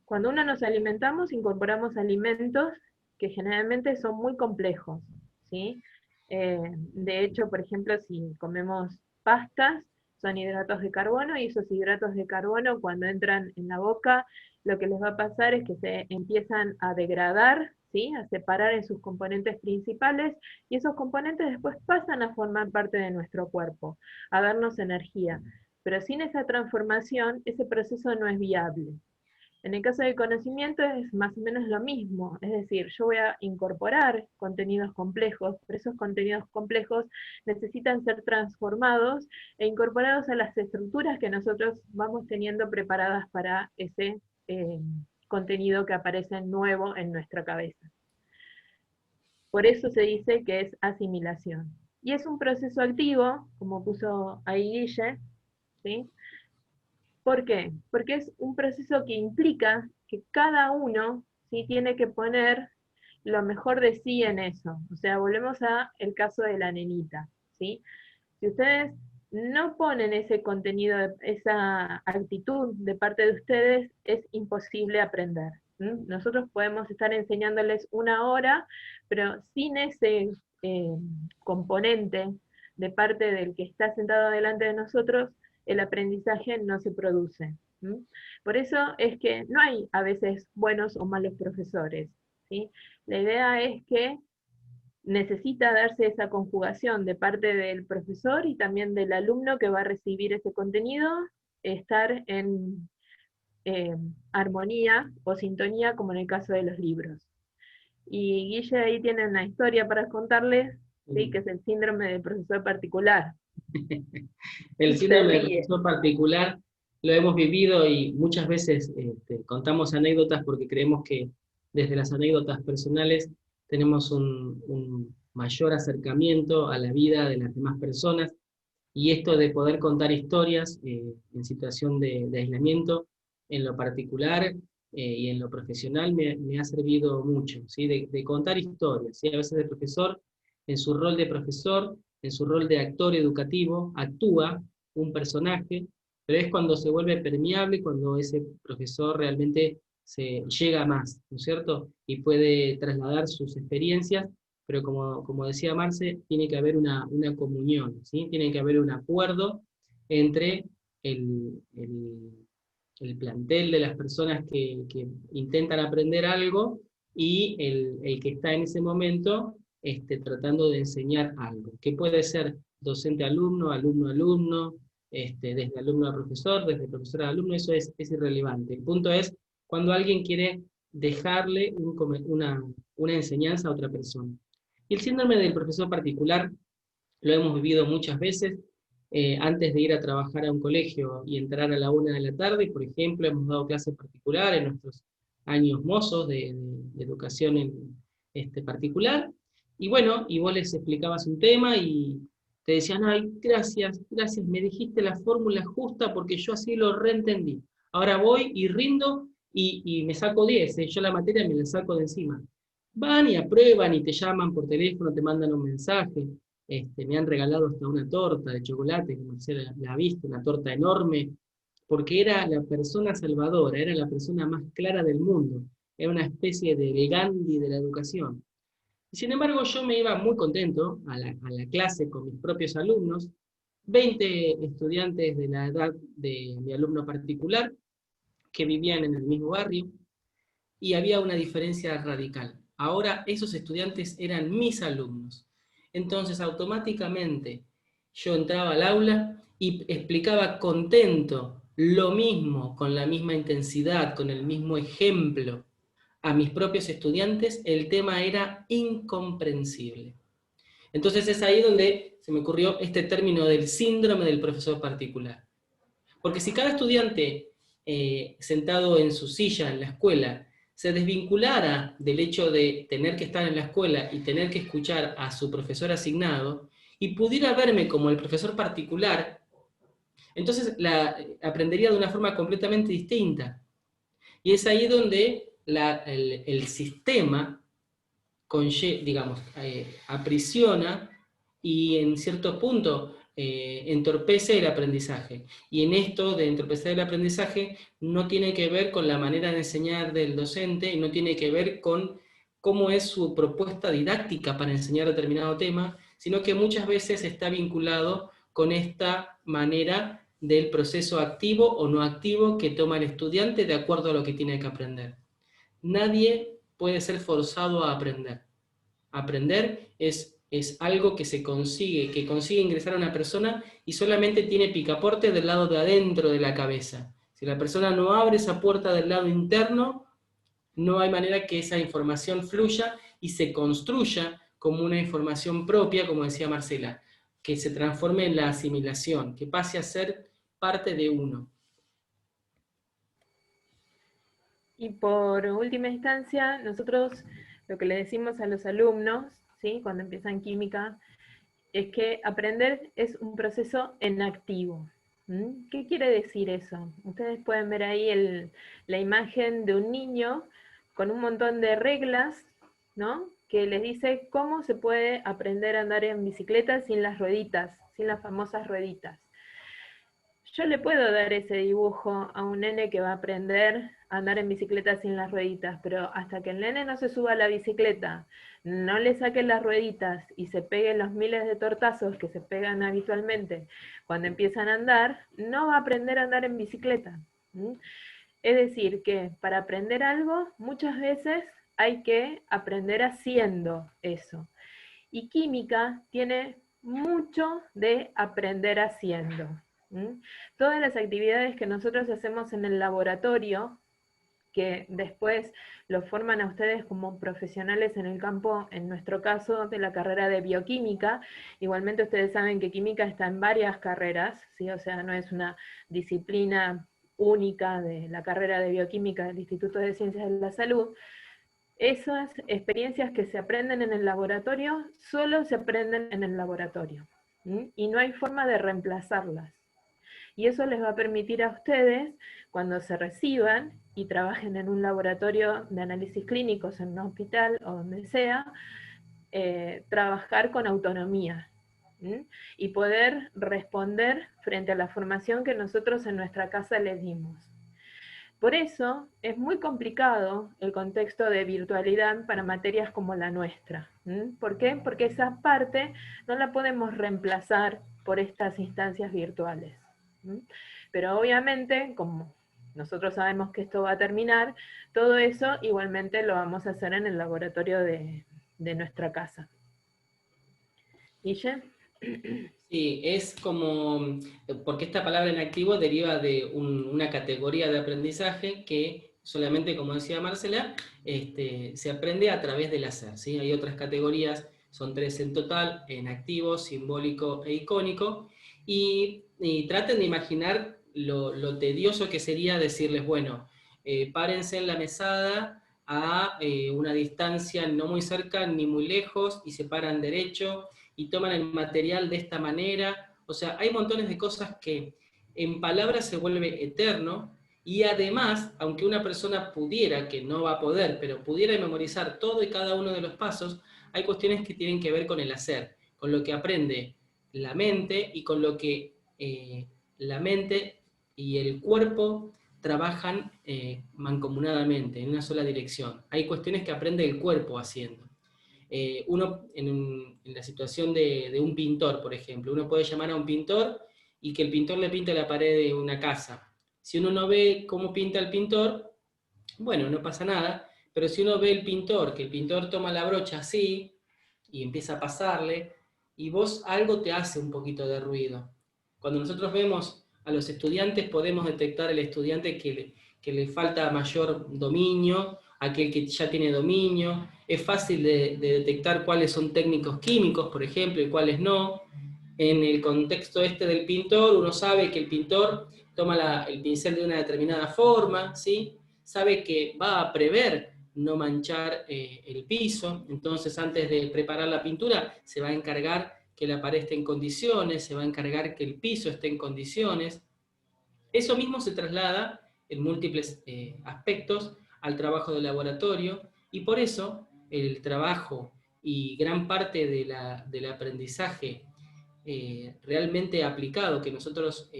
Cuando uno nos alimentamos, incorporamos alimentos que generalmente son muy complejos, ¿sí? De hecho, por ejemplo, si comemos pastas, son hidratos de carbono, y esos hidratos de carbono, cuando entran en la boca, lo que les va a pasar es que se empiezan a degradar, ¿sí?, a separar en sus componentes principales, y esos componentes después pasan a formar parte de nuestro cuerpo, a darnos energía. Pero sin esa transformación, ese proceso no es viable. En el caso del conocimiento es más o menos lo mismo, es decir, yo voy a incorporar contenidos complejos, pero esos contenidos complejos necesitan ser transformados e incorporados a las estructuras que nosotros vamos teniendo preparadas para ese contenido que aparece nuevo en nuestra cabeza. Por eso se dice que es asimilación. Y es un proceso activo, como puso ahí Guille, ¿sí? ¿Por qué? Porque es un proceso que implica que cada uno, ¿sí?, tiene que poner lo mejor de sí en eso. O sea, volvemos al caso de la nenita, ¿sí? Si ustedes no ponen ese contenido, esa actitud de parte de ustedes, es imposible aprender. Nosotros podemos estar enseñándoles 1 hora, pero sin ese componente de parte del que está sentado delante de nosotros, el aprendizaje no se produce. Por eso es que no hay a veces buenos o malos profesores, ¿sí? La idea es que necesita darse esa conjugación de parte del profesor y también del alumno que va a recibir ese contenido, estar en armonía o sintonía, como en el caso de los libros. Y Guille ahí tiene una historia para contarles, ¿sí?, que es el síndrome del profesor particular. El síndrome del profesor particular lo hemos vivido y muchas veces contamos anécdotas porque creemos que desde las anécdotas personales tenemos un mayor acercamiento a la vida de las demás personas, y esto de poder contar historias en situación de aislamiento, en lo particular y en lo profesional, me ha servido mucho, ¿sí?, de contar historias, ¿sí? A veces el profesor, en su rol de profesor, en su rol de actor educativo, actúa un personaje, pero es cuando se vuelve permeable, cuando ese profesor realmente se llega a más, ¿no es cierto? Y puede trasladar sus experiencias, pero como decía Marce, tiene que haber una comunión, ¿sí? Tiene que haber un acuerdo entre el plantel de las personas que intentan aprender algo y el que está en ese momento tratando de enseñar algo, que puede ser docente-alumno, alumno-alumno, desde alumno a profesor, desde profesor a alumno, eso es irrelevante. El punto es cuando alguien quiere dejarle una enseñanza a otra persona. Y el síndrome del profesor particular lo hemos vivido muchas veces. Antes de ir a trabajar a un colegio y entrar a la 1 de la tarde, por ejemplo, hemos dado clases particulares en nuestros años mozos de educación particular, y bueno, y vos les explicabas un tema y te decían, ay, gracias, me dijiste la fórmula justa porque yo así lo reentendí. Ahora voy y rindo y me saco 10, yo la materia me la saco de encima. Van y aprueban y te llaman por teléfono, te mandan un mensaje. Me han regalado hasta una torta de chocolate, que Marcela la ha visto, una torta enorme, porque era la persona salvadora, era la persona más clara del mundo, era una especie de Gandhi de la educación. Sin embargo, yo me iba muy contento a la clase con mis propios alumnos, 20 estudiantes de la edad de mi alumno particular, que vivían en el mismo barrio, y había una diferencia radical. Ahora esos estudiantes eran mis alumnos. Entonces automáticamente yo entraba al aula y explicaba contento lo mismo, con la misma intensidad, con el mismo ejemplo a mis propios estudiantes. El tema era incomprensible. Entonces es ahí donde se me ocurrió este término del síndrome del profesor particular. Porque si cada estudiante sentado en su silla en la escuela se desvinculara del hecho de tener que estar en la escuela y tener que escuchar a su profesor asignado, y pudiera verme como el profesor particular, entonces aprendería de una forma completamente distinta. Y es ahí donde el sistema, digamos, aprisiona y en cierto punto entorpece el aprendizaje. Y en esto de entorpecer el aprendizaje no tiene que ver con la manera de enseñar del docente y no tiene que ver con cómo es su propuesta didáctica para enseñar determinado tema, sino que muchas veces está vinculado con esta manera del proceso activo o no activo que toma el estudiante de acuerdo a lo que tiene que aprender. Nadie puede ser forzado a aprender. Aprender es algo que consigue ingresar a una persona y solamente tiene picaporte del lado de adentro de la cabeza. Si la persona no abre esa puerta del lado interno, no hay manera que esa información fluya y se construya como una información propia, como decía Marcela, que se transforme en la asimilación, que pase a ser parte de uno. Y por última instancia, nosotros lo que le decimos a los alumnos, ¿sí?, cuando empiezan química, es que aprender es un proceso en activo. ¿Qué quiere decir eso? Ustedes pueden ver ahí la imagen de un niño con un montón de reglas, ¿no?, que les dice cómo se puede aprender a andar en bicicleta sin las rueditas, sin las famosas rueditas. Yo le puedo dar ese dibujo a un nene que va a aprender a andar en bicicleta sin las rueditas, pero hasta que el nene no se suba a la bicicleta, no le saque las rueditas y se peguen los miles de tortazos que se pegan habitualmente cuando empiezan a andar, no va a aprender a andar en bicicleta. Es decir, que para aprender algo, muchas veces hay que aprender haciendo eso. Y química tiene mucho de aprender haciendo. Todas las actividades que nosotros hacemos en el laboratorio, que después los forman a ustedes como profesionales en el campo, en nuestro caso, de la carrera de bioquímica. Igualmente ustedes saben que química está en varias carreras, ¿sí? O sea, no es una disciplina única de la carrera de bioquímica del Instituto de Ciencias de la Salud. Esas experiencias que se aprenden en el laboratorio, solo se aprenden en el laboratorio, y no hay forma de reemplazarlas. Y eso les va a permitir a ustedes, cuando se reciban y trabajen en un laboratorio de análisis clínicos, en un hospital o donde sea, trabajar con autonomía, y poder responder frente a la formación que nosotros en nuestra casa les dimos. Por eso es muy complicado el contexto de virtualidad para materias como la nuestra. ¿Por qué? Porque esa parte no la podemos reemplazar por estas instancias virtuales. Pero obviamente, como nosotros sabemos que esto va a terminar, todo eso igualmente lo vamos a hacer en el laboratorio de nuestra casa. ¿Guille? Sí, es como, porque esta palabra en activo deriva de una categoría de aprendizaje que solamente, como decía Marcela, se aprende a través del hacer, ¿sí? Hay otras categorías, son 3 en total, en activo, simbólico e icónico, y traten de imaginar lo tedioso que sería decirles, bueno, párense en la mesada a una distancia no muy cerca ni muy lejos, y se paran derecho, y toman el material de esta manera. O sea, hay montones de cosas que en palabras se vuelve eterno, y además, aunque una persona pudiera, que no va a poder, pero pudiera memorizar todo y cada uno de los pasos, hay cuestiones que tienen que ver con el hacer, con lo que aprende la mente y con lo que la mente y el cuerpo trabajan mancomunadamente, en una sola dirección. Hay cuestiones que aprende el cuerpo haciendo. Uno, en la situación de un pintor, por ejemplo, uno puede llamar a un pintor y que el pintor le pinte la pared de una casa. Si uno no ve cómo pinta el pintor, bueno, no pasa nada, pero si uno ve el pintor, que el pintor toma la brocha así y empieza a pasarle, y vos algo te hace un poquito de ruido. Cuando nosotros vemos a los estudiantes, podemos detectar el estudiante que le falta mayor dominio, aquel que ya tiene dominio. Es fácil de detectar cuáles son técnicos químicos, por ejemplo, y cuáles no. En el contexto del pintor, uno sabe que el pintor toma el pincel de una determinada forma, ¿sí? Sabe que va a prever no manchar el piso, entonces antes de preparar la pintura se va a encargar que la pared esté en condiciones, se va a encargar que el piso esté en condiciones. Eso mismo se traslada en múltiples aspectos al trabajo de laboratorio, y por eso el trabajo y gran parte del aprendizaje realmente aplicado que nosotros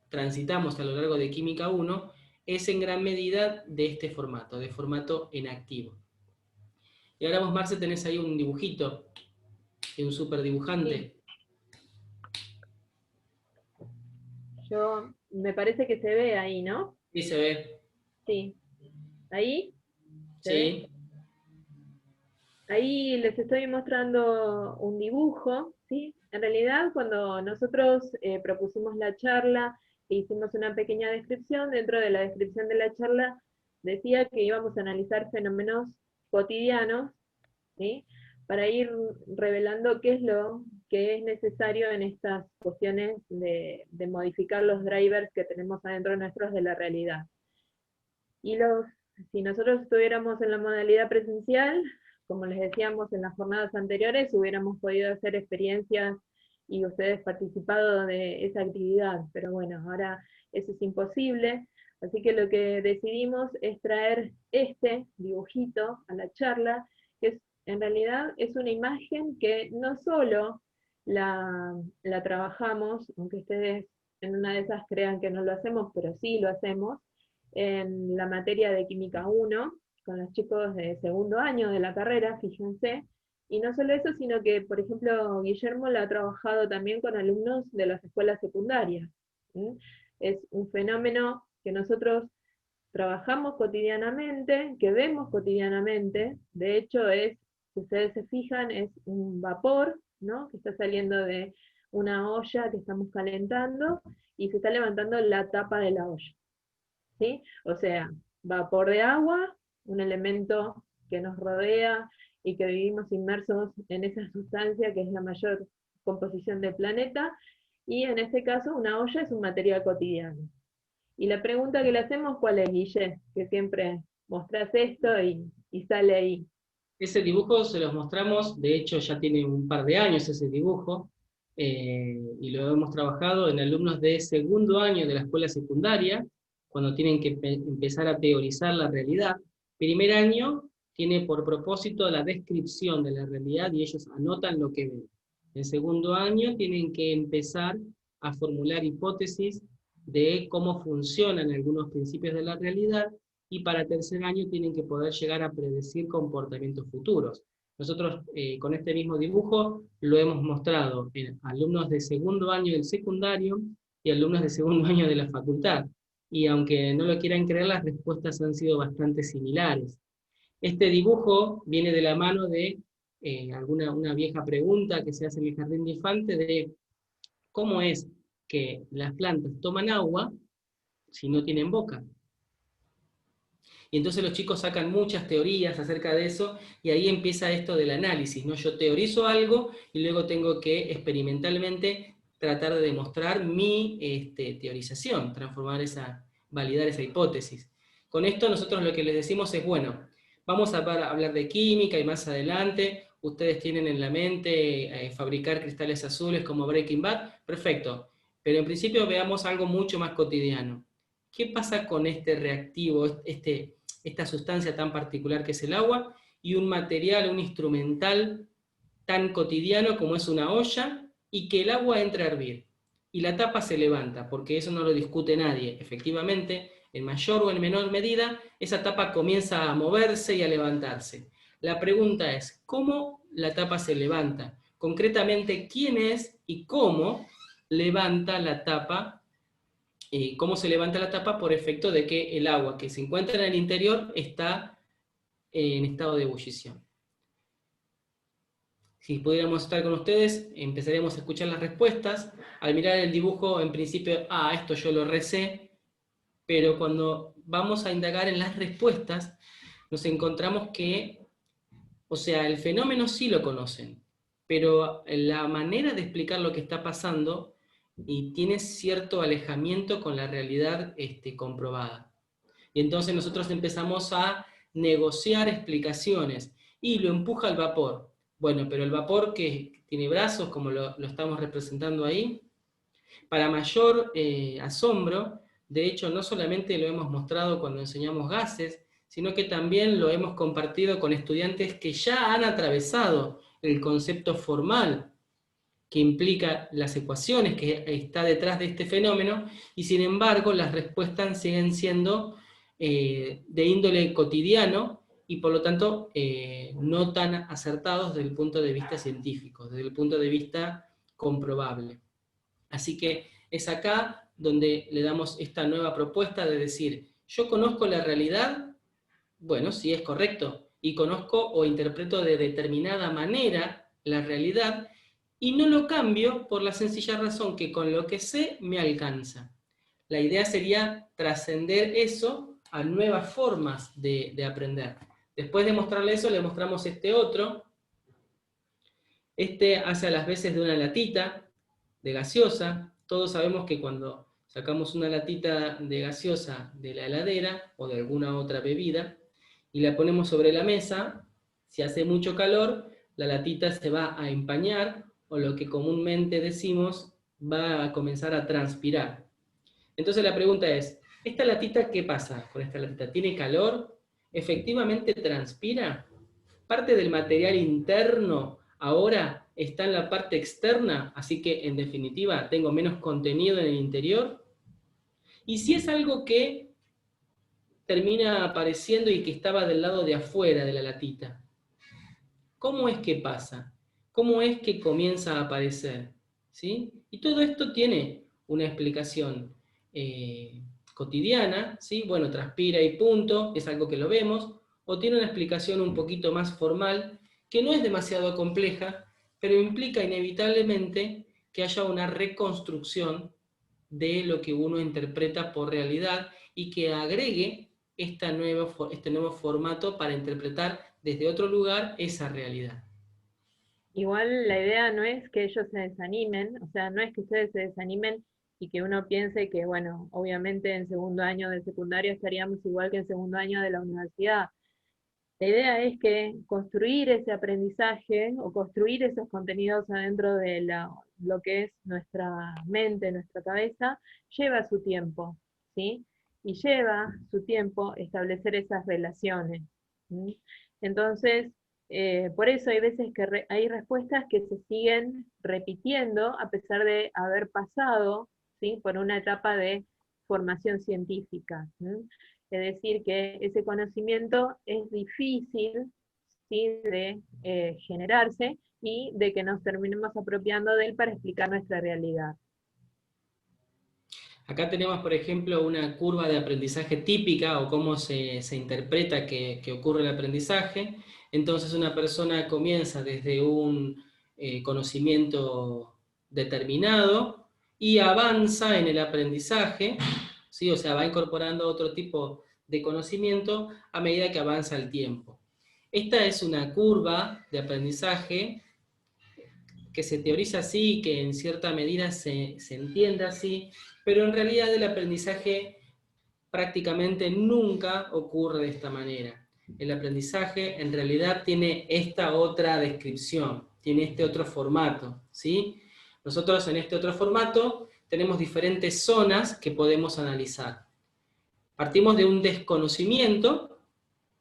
transitamos a lo largo de Química 1 es en gran medida de este formato, de formato en activo. Y ahora vos, Marce, tenés ahí un dibujito de un super dibujante. Sí. Me parece que se ve ahí, ¿no? Sí, se ve. Sí. ¿Ahí? ¿Se Sí. ve? Ahí les estoy mostrando un dibujo, ¿sí? En realidad, cuando nosotros propusimos la charla e hicimos una pequeña descripción, dentro de la descripción de la charla decía que íbamos a analizar fenómenos cotidianos, ¿sí? Para ir revelando qué es lo que es necesario en estas cuestiones de modificar los drivers que tenemos adentro nuestros de la realidad. Y si nosotros estuviéramos en la modalidad presencial, como les decíamos en las jornadas anteriores, hubiéramos podido hacer experiencias y ustedes participado de esa actividad, pero bueno, ahora eso es imposible, así que lo que decidimos es traer este dibujito a la charla, que en realidad es una imagen que no solo la trabajamos, aunque ustedes en una de esas crean que no lo hacemos, pero sí lo hacemos, en la materia de Química 1, con los chicos de segundo año de la carrera, fíjense, y no solo eso, sino que, por ejemplo, Guillermo la ha trabajado también con alumnos de las escuelas secundarias. ¿Sí? Es un fenómeno que nosotros trabajamos cotidianamente, que vemos cotidianamente, de hecho es, si ustedes se fijan, es un vapor, ¿no? Que está saliendo de una olla que estamos calentando, y se está levantando la tapa de la olla. ¿Sí? O sea, vapor de agua, un elemento que nos rodea y que vivimos inmersos en esa sustancia que es la mayor composición del planeta, y en este caso una olla es un material cotidiano. Y la pregunta que le hacemos, ¿cuál es, Guille? Que siempre mostrás esto y sale ahí. Ese dibujo se los mostramos, de hecho ya tiene un par de años ese dibujo, y lo hemos trabajado en alumnos de segundo año de la escuela secundaria, cuando tienen que empezar a teorizar la realidad. Primer año tiene por propósito la descripción de la realidad y ellos anotan lo que ven. En segundo año tienen que empezar a formular hipótesis de cómo funcionan algunos principios de la realidad, y para tercer año tienen que poder llegar a predecir comportamientos futuros. Nosotros con este mismo dibujo lo hemos mostrado en alumnos de segundo año del secundario y alumnos de segundo año de la facultad, y aunque no lo quieran creer, las respuestas han sido bastante similares. Este dibujo viene de la mano de una vieja pregunta que se hace en el jardín de infantes de cómo es que las plantas toman agua si no tienen boca. Y entonces los chicos sacan muchas teorías acerca de eso, y ahí empieza esto del análisis, ¿no? Yo teorizo algo y luego tengo que experimentalmente tratar de demostrar mi teorización, validar esa hipótesis. Con esto nosotros lo que les decimos es, bueno, vamos a hablar de química y más adelante ustedes tienen en la mente fabricar cristales azules como Breaking Bad, perfecto, pero en principio veamos algo mucho más cotidiano. ¿Qué pasa con este reactivo, esta sustancia tan particular que es el agua, y un material, un instrumental tan cotidiano como es una olla, y que el agua entra a hervir? Y la tapa se levanta, porque eso no lo discute nadie. Efectivamente, en mayor o en menor medida, esa tapa comienza a moverse y a levantarse. La pregunta es, ¿cómo la tapa se levanta? Concretamente, ¿quién es y cómo levanta la tapa? Cómo se levanta la tapa por efecto de que el agua que se encuentra en el interior está en estado de ebullición. Si pudiéramos estar con ustedes, empezaríamos a escuchar las respuestas. Al mirar el dibujo, en principio, esto yo lo recé, pero cuando vamos a indagar en las respuestas, nos encontramos que, o sea, el fenómeno sí lo conocen, pero la manera de explicar lo que está pasando y tiene cierto alejamiento con la realidad comprobada. Y entonces nosotros empezamos a negociar explicaciones, y lo empuja al vapor. Bueno, pero el vapor que tiene brazos, como lo estamos representando ahí, para mayor asombro, de hecho no solamente lo hemos mostrado cuando enseñamos gases, sino que también lo hemos compartido con estudiantes que ya han atravesado el concepto formal que implica las ecuaciones que está detrás de este fenómeno, y sin embargo las respuestas siguen siendo de índole cotidiano, y por lo tanto no tan acertados desde el punto de vista científico, desde el punto de vista comprobable. Así que es acá donde le damos esta nueva propuesta de decir, yo conozco la realidad, bueno, sí es correcto, y conozco o interpreto de determinada manera la realidad, y no lo cambio por la sencilla razón que con lo que sé me alcanza. La idea sería trascender eso a nuevas formas de aprender. Después de mostrarle eso, le mostramos este otro. Este hace a las veces de una latita de gaseosa. Todos sabemos que cuando sacamos una latita de gaseosa de la heladera o de alguna otra bebida y la ponemos sobre la mesa, si hace mucho calor, la latita se va a empañar, o lo que comúnmente decimos, va a comenzar a transpirar. Entonces la pregunta es, ¿esta latita qué pasa con esta latita? ¿Tiene calor? ¿Efectivamente transpira? ¿Parte del material interno ahora está en la parte externa, así que en definitiva tengo menos contenido en el interior? Y si es algo que termina apareciendo y que estaba del lado de afuera de la latita, ¿cómo es que pasa? ¿Cómo es que comienza a aparecer? ¿Sí? Y todo esto tiene una explicación cotidiana, ¿sí? Bueno, transpira y punto, es algo que lo vemos, o tiene una explicación un poquito más formal, que no es demasiado compleja, pero implica inevitablemente que haya una reconstrucción de lo que uno interpreta por realidad y que agregue este nuevo formato para interpretar desde otro lugar esa realidad. Igual la idea no es que ellos se desanimen, o sea, no es que ustedes se desanimen y que uno piense que, bueno, obviamente en segundo año de secundaria estaríamos igual que en segundo año de la universidad. La idea es que construir ese aprendizaje o construir esos contenidos adentro de lo que es nuestra mente, nuestra cabeza, lleva su tiempo, ¿sí? Y lleva su tiempo establecer esas relaciones. ¿Sí? Entonces, por eso hay veces que hay respuestas que se siguen repitiendo a pesar de haber pasado, ¿sí? Por una etapa de formación científica. ¿Sí? Es decir, que ese conocimiento es difícil, ¿sí? De generarse y de que nos terminemos apropiando de él para explicar nuestra realidad. Acá tenemos, por ejemplo, una curva de aprendizaje típica, o cómo se interpreta que ocurre el aprendizaje. Entonces una persona comienza desde un conocimiento determinado y avanza en el aprendizaje, ¿sí? O sea, va incorporando otro tipo de conocimiento a medida que avanza el tiempo. Esta es una curva de aprendizaje que se teoriza así, que en cierta medida se entiende así, pero en realidad el aprendizaje prácticamente nunca ocurre de esta manera. El aprendizaje en realidad tiene esta otra descripción, tiene este otro formato, ¿sí? Nosotros en este otro formato tenemos diferentes zonas que podemos analizar. Partimos de un desconocimiento,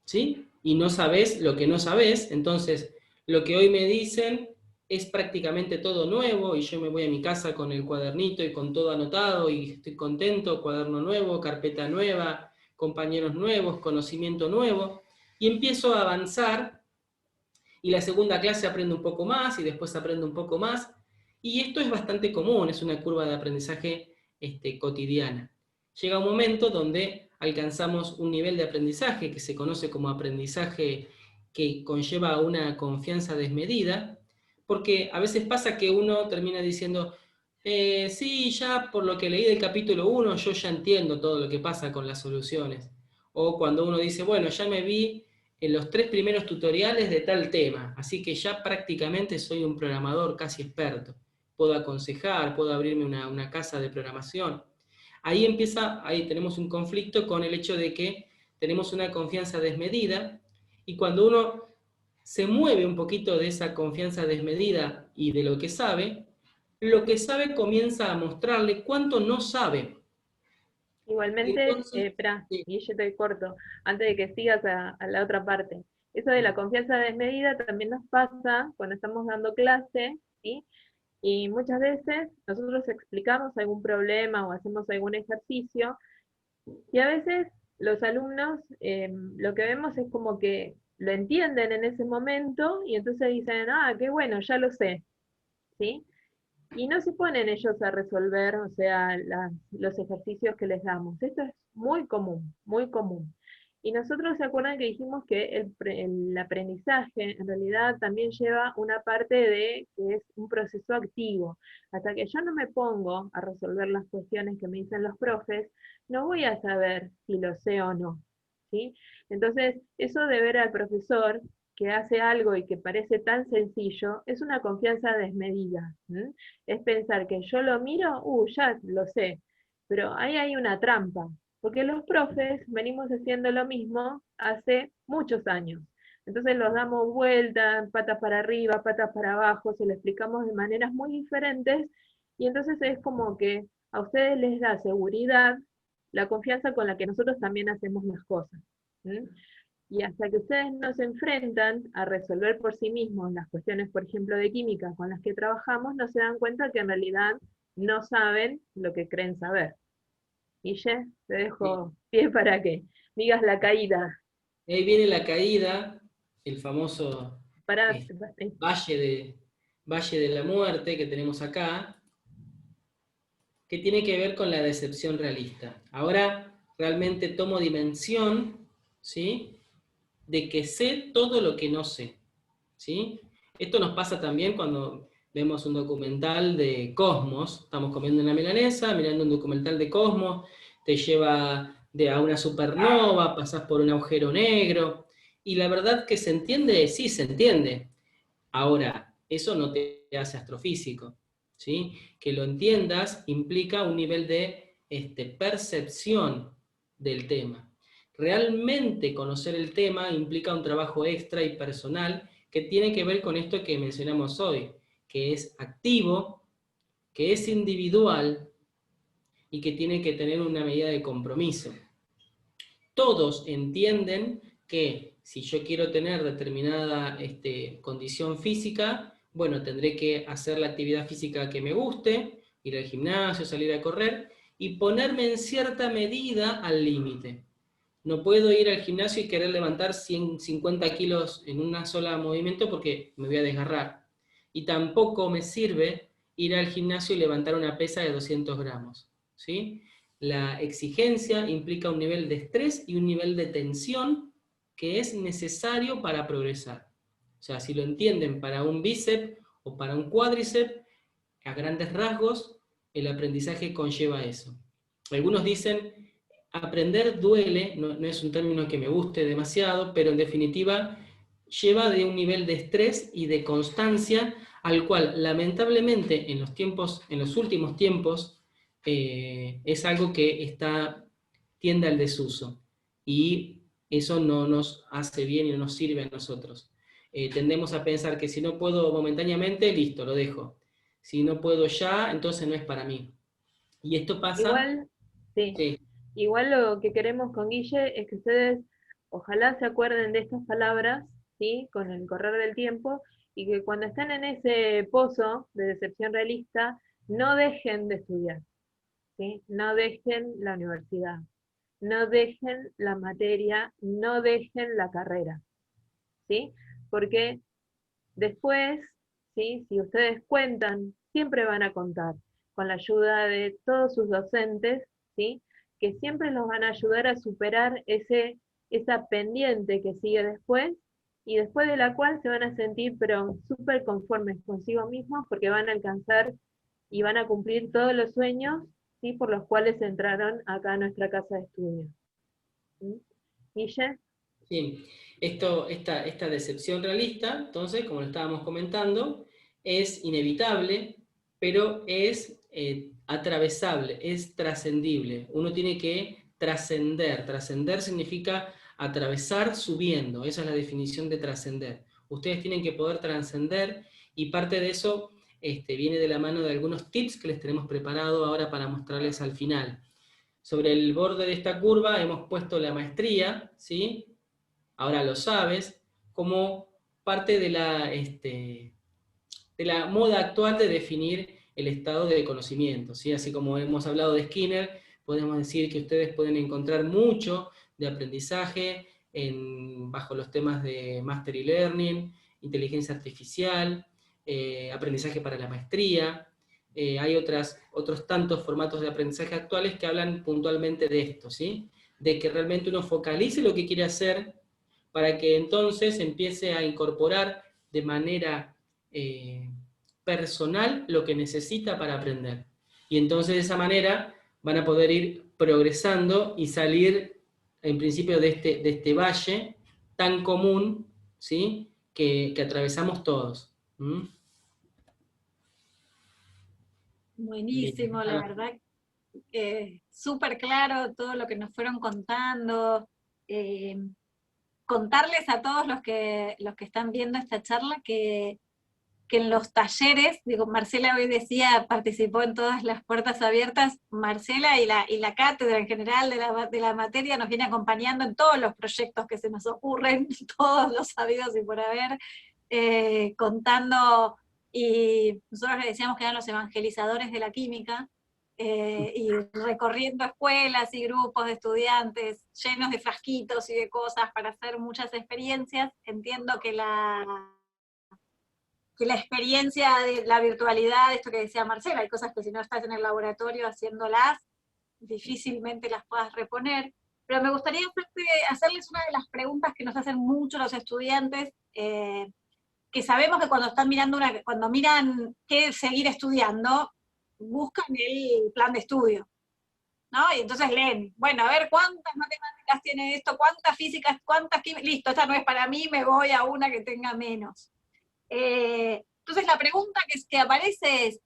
¿sí? Y no sabés lo que no sabés, entonces lo que hoy me dicen es prácticamente todo nuevo, y yo me voy a mi casa con el cuadernito y con todo anotado, y estoy contento, cuaderno nuevo, carpeta nueva, compañeros nuevos, conocimiento nuevo, y empiezo a avanzar, y la segunda clase aprendo un poco más, y después aprendo un poco más, y esto es bastante común, es una curva de aprendizaje cotidiana. Llega un momento donde alcanzamos un nivel de aprendizaje que se conoce como aprendizaje que conlleva una confianza desmedida, porque a veces pasa que uno termina diciendo, sí, ya por lo que leí del capítulo 1, yo ya entiendo todo lo que pasa con las soluciones. O cuando uno dice, bueno, ya me vi en los 3 primeros tutoriales de tal tema, así que ya prácticamente soy un programador casi experto. Puedo aconsejar, puedo abrirme una casa de programación. Ahí tenemos un conflicto con el hecho de que tenemos una confianza desmedida, y cuando uno se mueve un poquito de esa confianza desmedida y de lo que sabe comienza a mostrarle cuánto no sabe. Igualmente, Entonces, espera, sí, y yo te corto, antes de que sigas a la otra parte. Eso de la confianza desmedida también nos pasa cuando estamos dando clase, ¿sí? Y muchas veces nosotros explicamos algún problema o hacemos algún ejercicio, y a veces los alumnos lo que vemos es como que lo entienden en ese momento, y entonces dicen, ah, qué bueno, ya lo sé, ¿sí? Y no se ponen ellos a resolver, o sea, los ejercicios que les damos. Esto es muy común, muy común. Y nosotros se acuerdan que dijimos que el aprendizaje en realidad también lleva una parte de que es un proceso activo. Hasta que yo no me pongo a resolver las cuestiones que me dicen los profes, no voy a saber si lo sé o no. ¿Sí? Entonces, eso de ver al profesor que hace algo y que parece tan sencillo, es una confianza desmedida. Es pensar que yo lo miro, ya lo sé, pero ahí hay una trampa, porque los profes venimos haciendo lo mismo hace muchos años. Entonces los damos vueltas, patas para arriba, patas para abajo, se lo explicamos de maneras muy diferentes, y entonces es como que a ustedes les da seguridad la confianza con la que nosotros también hacemos las cosas. Y hasta que ustedes no se enfrentan a resolver por sí mismos las cuestiones, por ejemplo, de química con las que trabajamos, no se dan cuenta que en realidad no saben lo que creen saber. Guille, te sí. dejo pie para que digas la caída. Ahí viene la caída, el famoso Para, eh, valle Valle de la Muerte que tenemos acá, que tiene que ver con la decepción realista. Ahora realmente tomo dimensión, ¿sí?, de que sé todo lo que no sé, ¿sí? Esto nos pasa también cuando vemos un documental de Cosmos, estamos comiendo una milanesa, mirando un documental de Cosmos, te lleva a una supernova, pasás por un agujero negro, y la verdad que se entiende, sí se entiende. Ahora, eso no te hace astrofísico, ¿sí? Que lo entiendas implica un nivel de percepción del tema. Realmente conocer el tema implica un trabajo extra y personal que tiene que ver con esto que mencionamos hoy, que es activo, que es individual y que tiene que tener una medida de compromiso. Todos entienden que si yo quiero tener determinada condición física, bueno, tendré que hacer la actividad física que me guste, ir al gimnasio, salir a correr y ponerme en cierta medida al límite. No puedo ir al gimnasio y querer levantar 150 kilos en un solo movimiento porque me voy a desgarrar. Y tampoco me sirve ir al gimnasio y levantar una pesa de 200 gramos. ¿Sí? La exigencia implica un nivel de estrés y un nivel de tensión que es necesario para progresar. O sea, si lo entienden para un bíceps o para un cuádriceps, a grandes rasgos, el aprendizaje conlleva eso. Algunos dicen, aprender duele, no es un término que me guste demasiado, pero en definitiva lleva de un nivel de estrés y de constancia al cual lamentablemente en los últimos tiempos, es algo que tiende al desuso. Y eso no nos hace bien y no nos sirve a nosotros. Tendemos a pensar que si no puedo momentáneamente, listo, lo dejo. Si no puedo ya, entonces no es para mí. Y esto pasa, Igual, sí, sí, igual lo que queremos con Guille es que ustedes ojalá se acuerden de estas palabras, ¿sí? Con el correr del tiempo, y que cuando estén en ese pozo de decepción realista, no dejen de estudiar, ¿sí? No dejen la universidad, no dejen la materia, no dejen la carrera, ¿sí? Porque después, ¿sí? Si ustedes cuentan, siempre van a contar con la ayuda de todos sus docentes, ¿sí? Que siempre los van a ayudar a superar esa pendiente que sigue después, y después de la cual se van a sentir pero súper conformes consigo mismos porque van a alcanzar y van a cumplir todos los sueños, ¿sí? Por los cuales entraron acá a nuestra casa de estudio. ¿Sí? Guille, sí. Esta decepción realista, entonces, como lo estábamos comentando, es inevitable, pero es atravesable, es trascendible. Uno tiene que trascender. Trascender significa atravesar subiendo, esa es la definición de trascender. ustedes tienen que poder trascender, y parte de eso viene de la mano de algunos tips que les tenemos preparado ahora para mostrarles al final. Sobre el borde de esta curva hemos puesto la maestría, ¿sí? Ahora lo sabes, como parte de la moda actual de definir el estado de conocimiento, ¿sí? Así como hemos hablado de Skinner, podemos decir que ustedes pueden encontrar mucho de aprendizaje bajo los temas de Mastery Learning, inteligencia artificial, aprendizaje para la maestría. Hay otros tantos formatos de aprendizaje actuales que hablan puntualmente de esto, ¿sí? De que realmente uno focalice lo que quiere hacer para que entonces empiece a incorporar de manera personal lo que necesita para aprender. Y entonces de esa manera van a poder ir progresando y salir en principio de este valle tan común, ¿sí? que atravesamos todos. ¿Mm? Buenísimo, la verdad, súper claro todo lo que nos fueron contando. Contarles a todos los que están viendo esta charla que en los talleres, digo, Marcela hoy decía, participó en todas las puertas abiertas, Marcela y la cátedra en general de la materia nos viene acompañando en todos los proyectos que se nos ocurren, todos los sabidos y por haber, contando, y nosotros le decíamos que eran los evangelizadores de la química, y recorriendo escuelas y grupos de estudiantes llenos de frasquitos y de cosas para hacer muchas experiencias. Entiendo que la experiencia de la virtualidad, esto que decía Marcela, hay cosas que si no estás en el laboratorio haciéndolas, difícilmente las puedas reponer, pero me gustaría hacerles una de las preguntas que nos hacen mucho los estudiantes, que sabemos que cuando están cuando miran qué seguir estudiando, buscan el plan de estudio, ¿no? Y entonces leen, bueno, a ver, ¿cuántas matemáticas tiene esto? ¿Cuántas físicas? ¿Cuántas químicas? Listo, esta no es para mí, me voy a una que tenga menos. Entonces la pregunta que aparece es,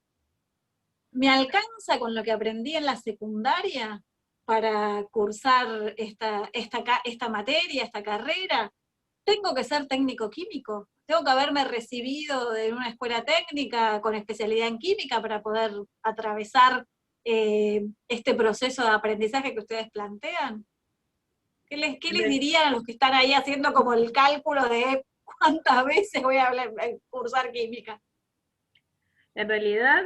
¿me alcanza con lo que aprendí en la secundaria para cursar esta materia, esta carrera? ¿Tengo que ser técnico químico? ¿Tengo que haberme recibido de una escuela técnica con especialidad en química para poder atravesar este proceso de aprendizaje que ustedes plantean? ¿Qué les dirían a los que están ahí haciendo como el cálculo de cuántas veces voy a cursar química? En realidad,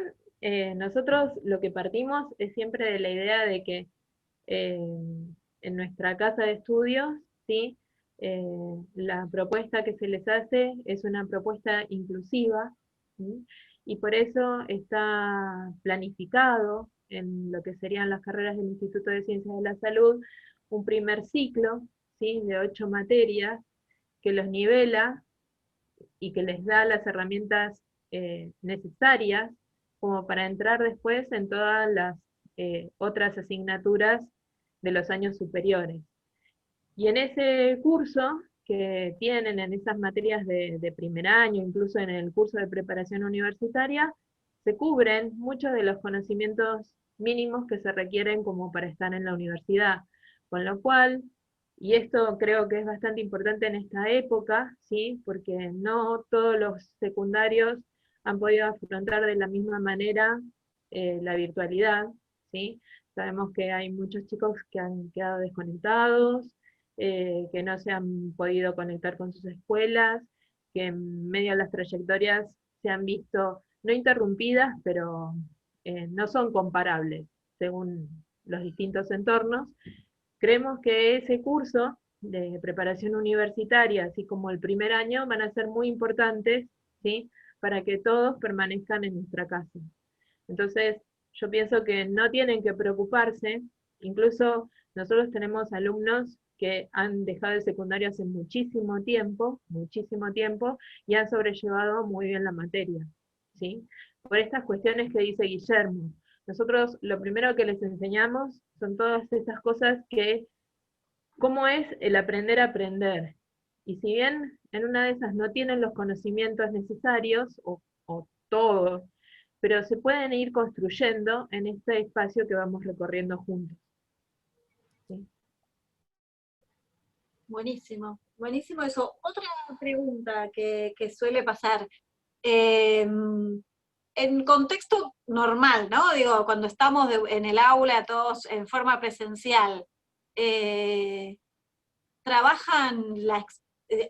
nosotros lo que partimos es siempre de la idea de que en nuestra casa de estudios, ¿sí? La propuesta que se les hace es una propuesta inclusiva, ¿sí? Y por eso está planificado en lo que serían las carreras del Instituto de Ciencias de la Salud, un primer ciclo, ¿sí? De 8 materias, que los nivela y que les da las herramientas necesarias como para entrar después en todas las otras asignaturas de los años superiores. Y en ese curso que tienen, en esas materias de primer año, incluso en el curso de preparación universitaria, se cubren muchos de los conocimientos mínimos que se requieren como para estar en la universidad, con lo cual, y esto creo que es bastante importante en esta época, ¿sí? Porque no todos los secundarios han podido afrontar de la misma manera la virtualidad, ¿sí? Sabemos que hay muchos chicos que han quedado desconectados, que no se han podido conectar con sus escuelas, que en medio de las trayectorias se han visto no interrumpidas, pero no son comparables según los distintos entornos. Creemos que ese curso de preparación universitaria, así como el primer año, van a ser muy importantes, ¿sí? Para que todos permanezcan en nuestra casa. Entonces, yo pienso que no tienen que preocuparse, incluso nosotros tenemos alumnos que han dejado el secundario hace muchísimo tiempo, y han sobrellevado muy bien la materia, ¿sí? Por estas cuestiones que dice Guillermo. Nosotros lo primero que les enseñamos son todas esas cosas que, cómo es el aprender a aprender. Y si bien en una de esas no tienen los conocimientos necesarios, o todos, pero se pueden ir construyendo en este espacio que vamos recorriendo juntos. ¿Sí? Buenísimo. Buenísimo eso. Otra pregunta que suele pasar. Eh, en contexto normal, ¿no? Digo, cuando estamos en el aula todos en forma presencial, eh, trabajan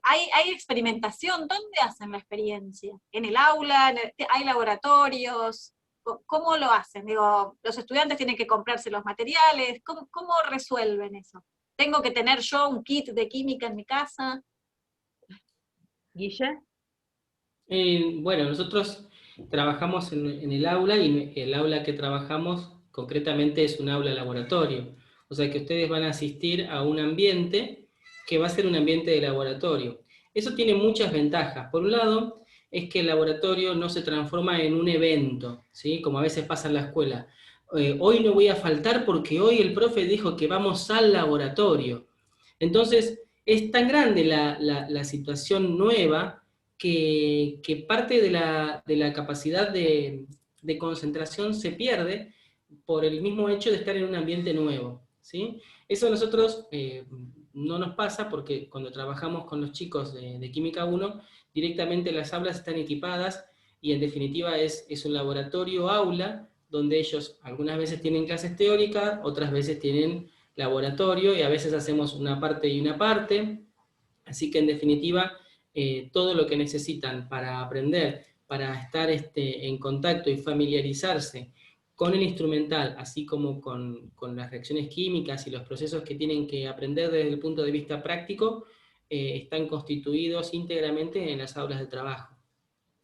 hay experimentación. ¿Dónde hacen la experiencia? ¿En el aula? ¿Hay laboratorios? ¿Cómo lo hacen? Digo, los estudiantes tienen que comprarse los materiales. ¿Cómo resuelven eso? ¿Tengo que tener yo un kit de química en mi casa? Guille. Bueno, nosotros trabajamos en el aula y el aula que trabajamos concretamente es un aula laboratorio. O sea que ustedes van a asistir a un ambiente que va a ser un ambiente de laboratorio. Eso tiene muchas ventajas. Por un lado, es que el laboratorio no se transforma en un evento, ¿sí? Como a veces pasa en la escuela. Hoy no voy a faltar porque hoy el profe dijo que vamos al laboratorio. Entonces, es tan grande la situación nueva que parte de la capacidad de concentración se pierde por el mismo hecho de estar en un ambiente nuevo, ¿sí? Eso a nosotros no nos pasa porque cuando trabajamos con los chicos de Química 1, directamente las aulas están equipadas y en definitiva es un laboratorio aula donde ellos algunas veces tienen clases teóricas, otras veces tienen laboratorio y a veces hacemos una parte y una parte, así que en definitiva todo lo que necesitan para aprender, para estar en contacto y familiarizarse con el instrumental, así como con las reacciones químicas y los procesos que tienen que aprender desde el punto de vista práctico, están constituidos íntegramente en las aulas de trabajo.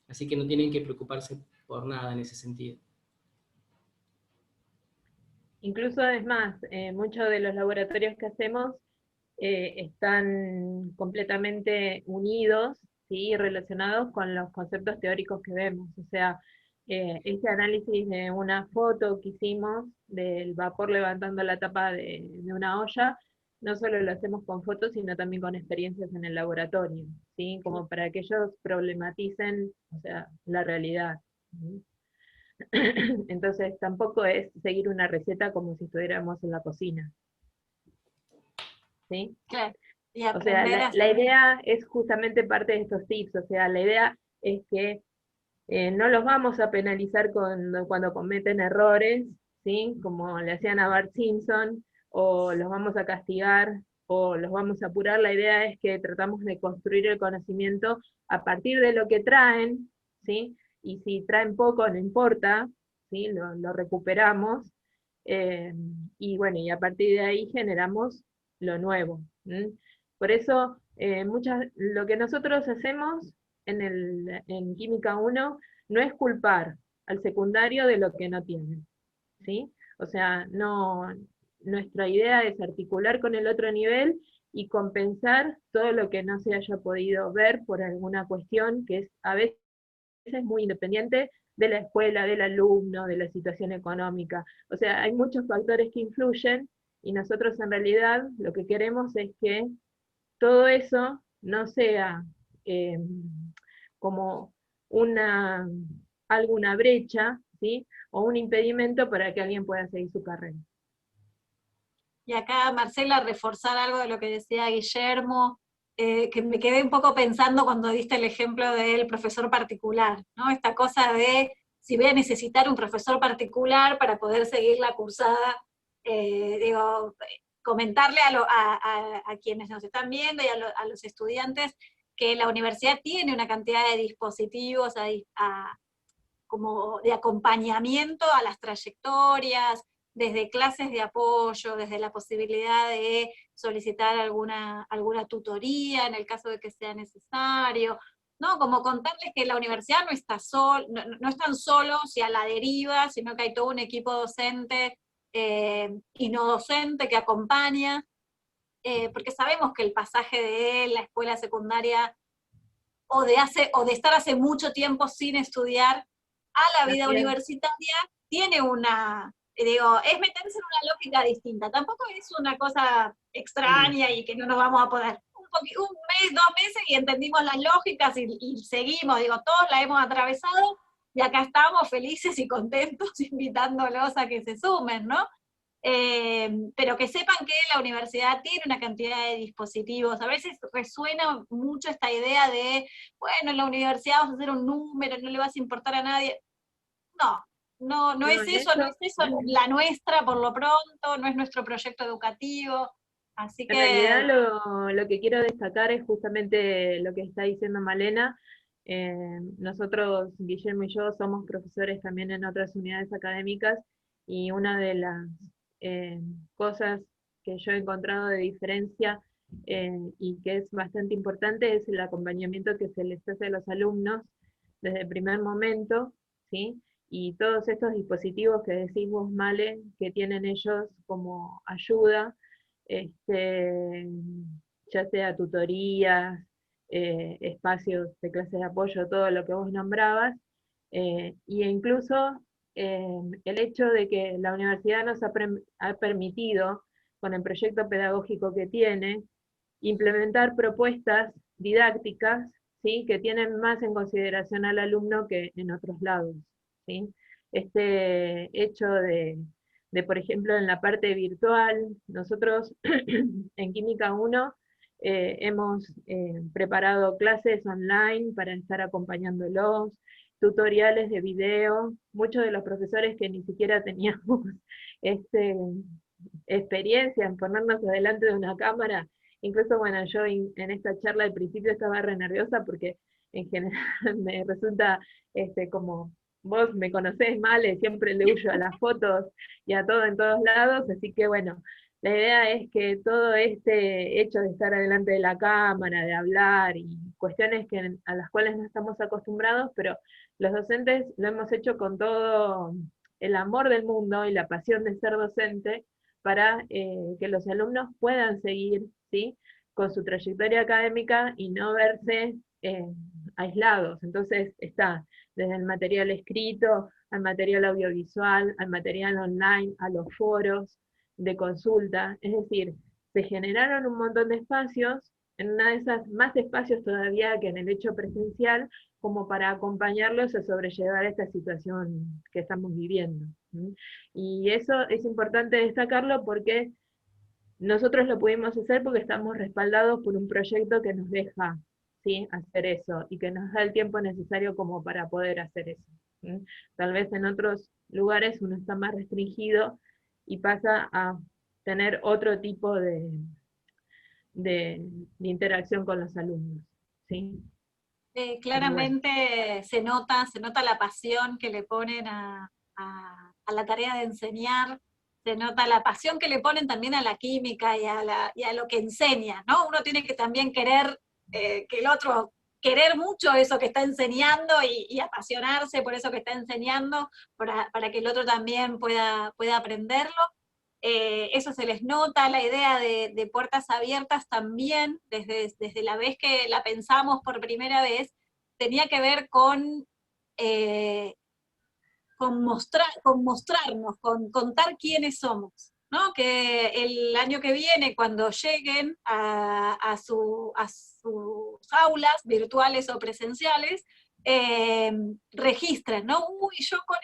Así que no tienen que preocuparse por nada en ese sentido. Incluso es más, muchos de los laboratorios que hacemos están completamente unidos, ¿sí? Relacionados con los conceptos teóricos que vemos. O sea, este análisis de una foto que hicimos del vapor levantando la tapa de una olla, no solo lo hacemos con fotos, sino también con experiencias en el laboratorio, ¿sí? Como para que ellos problematicen, o sea, la realidad, ¿sí? Entonces tampoco es seguir una receta como si estuviéramos en la cocina, ¿sí? Claro. Y O sea, aprender a la idea es justamente parte de estos tips, o sea, la idea es que no los vamos a penalizar cuando cometen errores, ¿sí? Como le hacían a Bart Simpson, o los vamos a castigar, o los vamos a apurar. La idea es que tratamos de construir el conocimiento a partir de lo que traen, ¿sí? Y si traen poco, no importa, ¿sí? Lo recuperamos, eh, y bueno, y a partir de ahí generamos lo nuevo. ¿Sí? Por eso, lo que nosotros hacemos en Química 1 no es culpar al secundario de lo que no tienen, ¿sí? O sea, no, nuestra idea es articular con el otro nivel y compensar todo lo que no se haya podido ver por alguna cuestión que es a veces muy independiente de la escuela, del alumno, de la situación económica. O sea, hay muchos factores que influyen y nosotros en realidad lo que queremos es que todo eso no sea eh, como alguna brecha, ¿sí? O un impedimento para que alguien pueda seguir su carrera. Y acá, Marcela, reforzar algo de lo que decía Guillermo, que me quedé un poco pensando cuando diste el ejemplo del profesor particular, ¿no? Esta cosa de si voy a necesitar un profesor particular para poder seguir la cursada, digo, comentarle a quienes nos están viendo y a los estudiantes que la universidad tiene una cantidad de dispositivos como de acompañamiento a las trayectorias, desde clases de apoyo, desde la posibilidad de solicitar alguna tutoría en el caso de que sea necesario, ¿no? Como contarles que la universidad no está no están solos y a la deriva, sino que hay todo un equipo docente y no docente que acompaña, porque sabemos que el pasaje de la escuela secundaria o de estar hace mucho tiempo sin estudiar a la vida universitaria tiene es meterse en una lógica distinta. Tampoco es una cosa extraña y que no nos vamos a poder. Un mes, 2 meses y entendimos las lógicas y seguimos, todos la hemos atravesado y acá estamos felices y contentos invitándolos a que se sumen, ¿no? pero que sepan que la universidad tiene una cantidad de dispositivos. A veces resuena mucho esta idea de, bueno, en la universidad vas a hacer un número, no le vas a importar a nadie. No es eso, no es eso la nuestra por lo pronto, no es nuestro proyecto educativo. Así En que... realidad lo que quiero destacar es justamente lo que está diciendo Malena. Nosotros, Guillermo y yo, somos profesores también en otras unidades académicas, y una de las cosas que yo he encontrado de diferencia y que es bastante importante es el acompañamiento que se les hace a los alumnos desde el primer momento, ¿sí? Y todos estos dispositivos que decís vos, Male, que tienen ellos como ayuda, ya sea tutorías, espacios de clase de apoyo, todo lo que vos nombrabas, y incluso el hecho de que la universidad nos ha permitido, con el proyecto pedagógico que tiene, implementar propuestas didácticas, ¿sí?, que tienen más en consideración al alumno que en otros lados, ¿sí? Este hecho por ejemplo, en la parte virtual, nosotros en Química 1 hemos preparado clases online para estar acompañándolos, tutoriales de video, muchos de los profesores que ni siquiera teníamos experiencia en ponernos delante de una cámara. Incluso, bueno, yo en esta charla al principio estaba re nerviosa porque en general me resulta como vos me conocés, Male, siempre le huyo a las fotos y a todo en todos lados, así que bueno, la idea es que todo este hecho de estar delante de la cámara, de hablar y cuestiones a las cuales no estamos acostumbrados, pero los docentes lo hemos hecho con todo el amor del mundo y la pasión de ser docente para que los alumnos puedan seguir, ¿sí?, con su trayectoria académica y no verse aislados. Entonces está desde el material escrito, al material audiovisual, al material online, a los foros de consulta. Es decir, se generaron un montón de espacios, en una de esas más espacios todavía que en el hecho presencial, como para acompañarlos a sobrellevar esta situación que estamos viviendo. Y eso es importante destacarlo porque nosotros lo pudimos hacer porque estamos respaldados por un proyecto que nos deja, ¿sí?, hacer eso, y que nos da el tiempo necesario como para poder hacer eso. Tal vez en otros lugares uno está más restringido y pasa a tener otro tipo de interacción con los alumnos, ¿sí? Claramente se nota la pasión que le ponen a la tarea de enseñar, se nota la pasión que le ponen también a la química y a lo que enseña, ¿no? Uno tiene que también querer que el otro, querer mucho eso que está enseñando y apasionarse por eso que está enseñando, para que el otro también pueda aprenderlo. Eso se les nota, la idea de puertas abiertas también, desde la vez que la pensamos por primera vez, tenía que ver con mostrarnos, con contar quiénes somos, ¿no? Que el año que viene, cuando lleguen a sus aulas virtuales o presenciales, registren, ¿no? Uy, yo a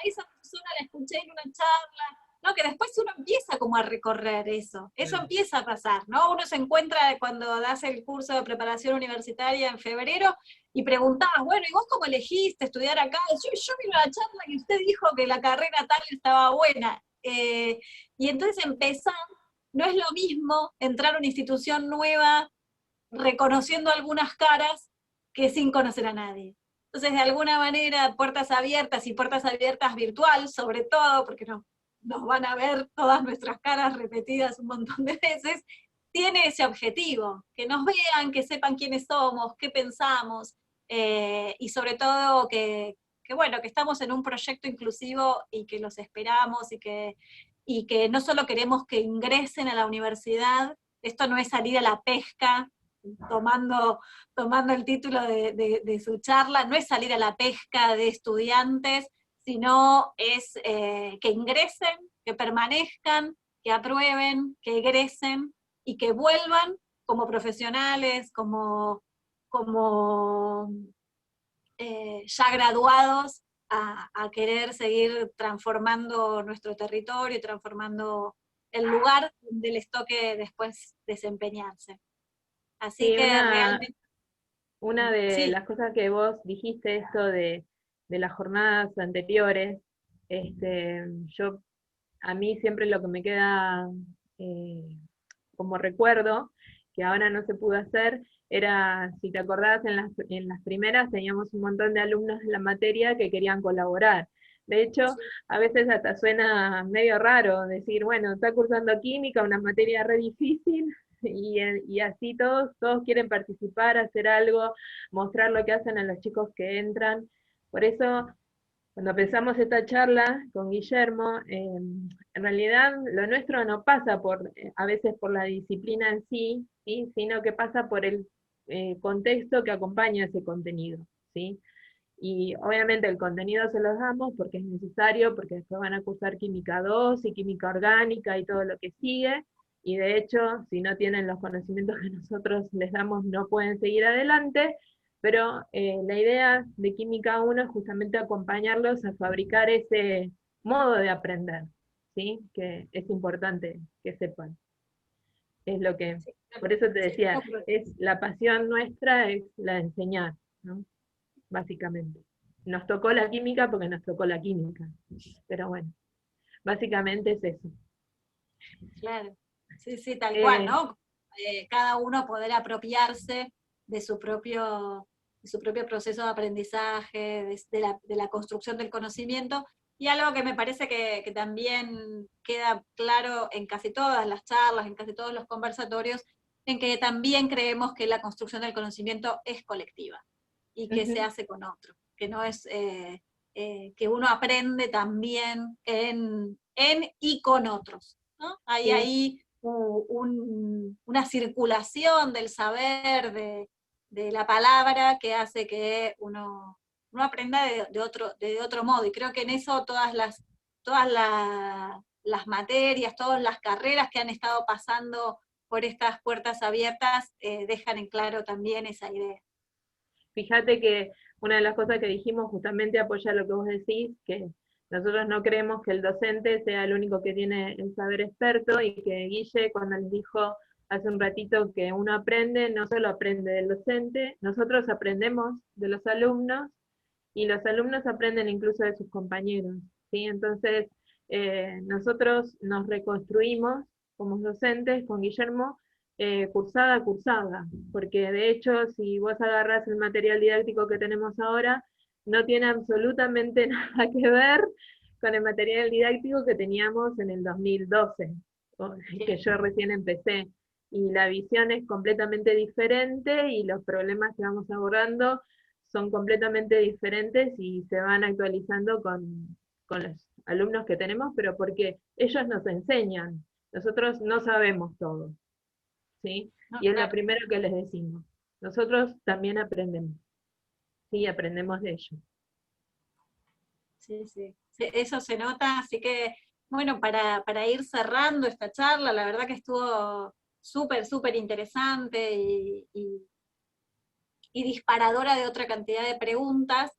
esa persona la escuché en una charla, ¿no? Que después uno empieza como a recorrer eso empieza a pasar, ¿no? Uno se encuentra cuando das el curso de preparación universitaria en febrero y preguntabas, bueno, ¿y vos cómo elegiste estudiar acá? Yo vi la charla que usted dijo que la carrera tal estaba buena. Y entonces empezar, no es lo mismo entrar a una institución nueva reconociendo algunas caras que sin conocer a nadie. Entonces, de alguna manera, puertas abiertas y puertas abiertas virtual, sobre todo, porque nos van a ver todas nuestras caras repetidas un montón de veces, tiene ese objetivo, que nos vean, que sepan quiénes somos, qué pensamos, y sobre todo bueno, que estamos en un proyecto inclusivo y que los esperamos y que no solo queremos que ingresen a la universidad, esto no es salir a la pesca, tomando el título de su charla, no es salir a la pesca de estudiantes, sino es que ingresen, que permanezcan, que aprueben, que egresen y que vuelvan como profesionales, como ya graduados a querer seguir transformando nuestro territorio, transformando el lugar donde les toque después desempeñarse. Así Sí, que realmente, una de sí, las cosas que vos dijiste, esto de las jornadas anteriores, yo, a mí siempre lo que me queda eh, como recuerdo, que ahora no se pudo hacer, era, si te acordás, en las primeras teníamos un montón de alumnos de la materia que querían colaborar. De hecho, sí, a veces hasta suena medio raro decir, bueno, está cursando química, una materia re difícil, y así todos quieren participar, hacer algo, mostrar lo que hacen a los chicos que entran. Por eso, cuando empezamos esta charla con Guillermo, en realidad lo nuestro no pasa a veces por la disciplina en sí, ¿sí? Sino que pasa por el contexto que acompaña ese contenido, ¿sí? Y obviamente el contenido se los damos porque es necesario, porque después van a cursar química 2 y química orgánica y todo lo que sigue, y de hecho, si no tienen los conocimientos que nosotros les damos, no pueden seguir adelante, pero la idea de Química 1 es justamente acompañarlos a fabricar ese modo de aprender, ¿sí? Que es importante que sepan. Es lo que, sí, por eso te sí, decía, no, pero es la pasión nuestra, es la de enseñar, ¿no? Básicamente. Nos tocó la química porque nos tocó la química, pero bueno, básicamente es eso. claro, sí, sí, tal cual, Eh, ¿no? Cada uno poder apropiarse de su propio proceso de aprendizaje, de la construcción del conocimiento, y algo que me parece que también queda claro en casi todas las charlas, en casi todos los conversatorios, en que también creemos que la construcción del conocimiento es colectiva y que se Ujú. hace con otro, que no es que uno aprende también en y con otros, ¿no? Hay Sí, ahí una circulación del saber, de la palabra, que hace que uno aprenda de otro modo. Y creo que en eso las materias, todas las carreras que han estado pasando por estas puertas abiertas dejan en claro también esa idea. fíjate que una de las cosas que dijimos justamente apoya lo que vos decís, que nosotros no creemos que el docente sea el único que tiene el saber experto, y que Guille, cuando les dijo hace un ratito que uno aprende, no solo aprende del docente, nosotros aprendemos de los alumnos, y los alumnos aprenden incluso de sus compañeros, ¿sí? Entonces, nosotros nos reconstruimos como docentes con Guillermo, cursada a cursada, porque de hecho, si vos agarrás el material didáctico que tenemos ahora, no tiene absolutamente nada que ver con el material didáctico que teníamos en el 2012, que yo recién empecé. Y la visión es completamente diferente, y los problemas que vamos abordando son completamente diferentes y se van actualizando con los alumnos que tenemos, pero porque ellos nos enseñan, nosotros no sabemos todo, ¿sí? No, Y es lo claro. primero que les decimos. Nosotros también aprendemos, sí, aprendemos de ellos. Sí, sí, sí, eso se nota, así que, bueno, para ir cerrando esta charla, la verdad que estuvo súper, súper interesante y disparadora de otra cantidad de preguntas.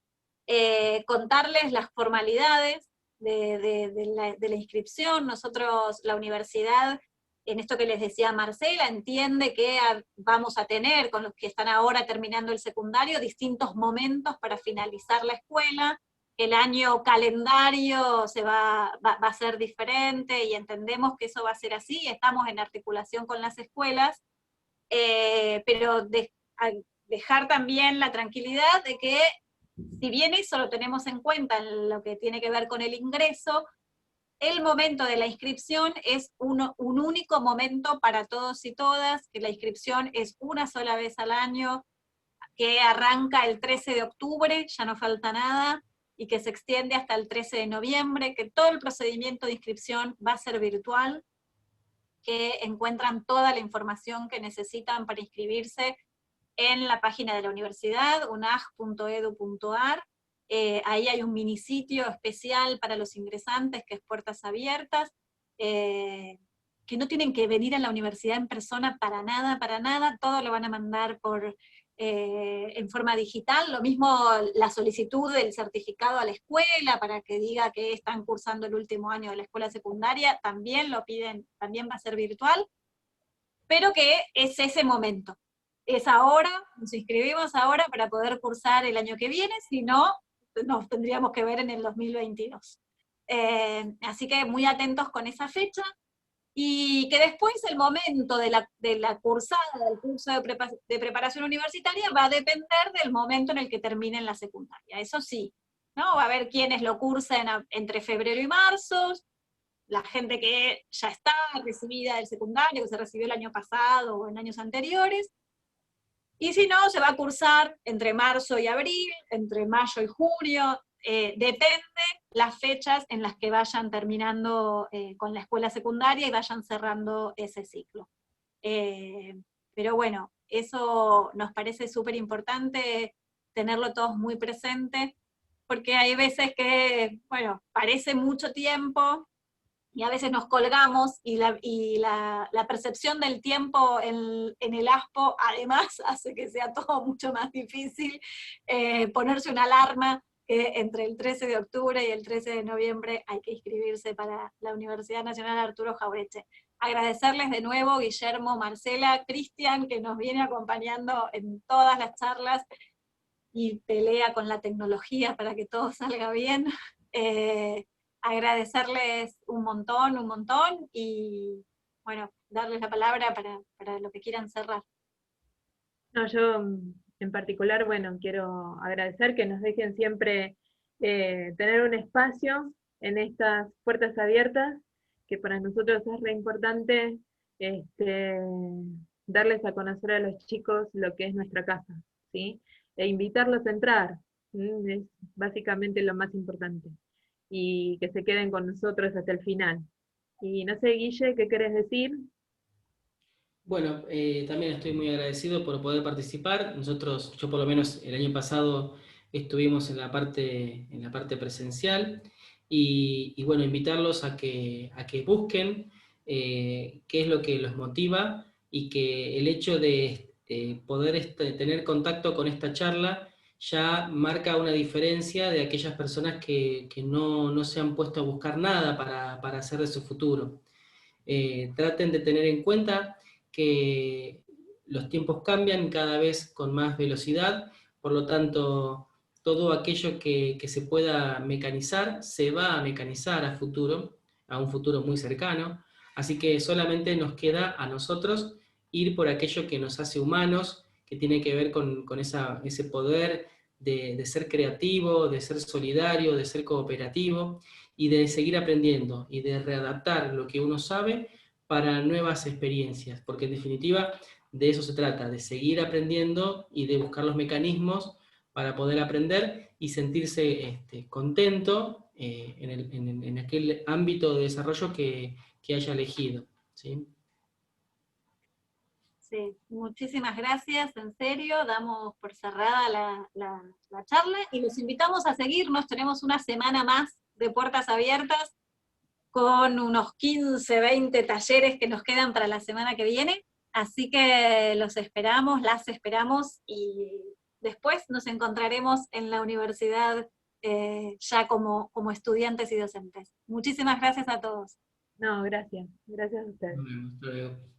Contarles las formalidades de la inscripción. Nosotros, la universidad, en esto que les decía Marcela, entiende que vamos a tener, con los que están ahora terminando el secundario, distintos momentos para finalizar la escuela. El año calendario va a ser diferente y entendemos que eso va a ser así. Estamos en articulación con las escuelas, pero dejar también la tranquilidad de que, si bien eso lo tenemos en cuenta en lo que tiene que ver con el ingreso, el momento de la inscripción es un único momento para todos y todas, que la inscripción es una sola vez al año, que arranca el 13 de octubre, ya no falta nada, y que se extiende hasta el 13 de noviembre, que todo el procedimiento de inscripción va a ser virtual, que encuentran toda la información que necesitan para inscribirse en la página de la universidad, unaj.edu.ar. Ahí hay un minisitio especial para los ingresantes, que es Puertas Abiertas, que no tienen que venir a la universidad en persona para nada, todo lo van a mandar en forma digital, lo mismo la solicitud del certificado a la escuela para que diga que están cursando el último año de la escuela secundaria, también lo piden, también va a ser virtual, pero que es ese momento. Es ahora, nos inscribimos ahora para poder cursar el año que viene, si no, nos tendríamos que ver en el 2022. Así que muy atentos con esa fecha, y que después el momento de la cursada, del curso de preparación universitaria, va a depender del momento en el que terminen la secundaria. Eso sí, ¿no? Va a haber quienes lo cursen entre febrero y marzo, la gente que ya está recibida del secundario, que se recibió el año pasado o en años anteriores, y si no, se va a cursar entre marzo y abril, entre mayo y junio, depende las fechas en las que vayan terminando con la escuela secundaria y vayan cerrando ese ciclo. Pero bueno, eso nos parece súper importante tenerlo todos muy presente, porque hay veces que, bueno, parece mucho tiempo, y a veces nos colgamos, y la percepción del tiempo en el ASPO además hace que sea todo mucho más difícil, ponerse una alarma que entre el 13 de octubre y el 13 de noviembre hay que inscribirse para la Universidad Nacional Arturo Jauretche. Agradecerles de nuevo, Guillermo, Marcela, Cristian, que nos viene acompañando en todas las charlas y pelea con la tecnología para que todo salga bien. Agradecerles un montón, y bueno, darles la palabra para lo que quieran cerrar. No, yo en particular, bueno, quiero agradecer que nos dejen siempre tener un espacio en estas puertas abiertas, que para nosotros es re importante darles a conocer a los chicos lo que es nuestra casa, ¿sí? E invitarlos a entrar, es básicamente lo más importante, y que se queden con nosotros hasta el final. Y no sé, Guille, ¿qué querés decir? Bueno, también estoy muy agradecido por poder participar. Yo por lo menos el año pasado estuvimos en la parte presencial, y bueno, invitarlos a que busquen qué es lo que los motiva, y que el hecho de poder tener contacto con esta charla ya marca una diferencia de aquellas personas que no se han puesto a buscar nada para hacer de su futuro. Traten de tener en cuenta que los tiempos cambian cada vez con más velocidad, por lo tanto, todo aquello que se pueda mecanizar, se va a mecanizar a un futuro muy cercano, así que solamente nos queda a nosotros ir por aquello que nos hace humanos, que tiene que ver con ese poder de ser creativo, de ser solidario, de ser cooperativo, y de seguir aprendiendo y de readaptar lo que uno sabe para nuevas experiencias, porque en definitiva de eso se trata, de seguir aprendiendo y de buscar los mecanismos para poder aprender y sentirse contento en aquel ámbito de desarrollo que haya elegido, ¿sí? Sí, muchísimas gracias, en serio, damos por cerrada la charla, y los invitamos a seguirnos. Tenemos una semana más de puertas abiertas, con unos 15, 20 talleres que nos quedan para la semana que viene, así que los esperamos, las esperamos, y después nos encontraremos en la universidad ya como estudiantes y docentes. Muchísimas gracias a todos. No, gracias a ustedes. Hasta luego.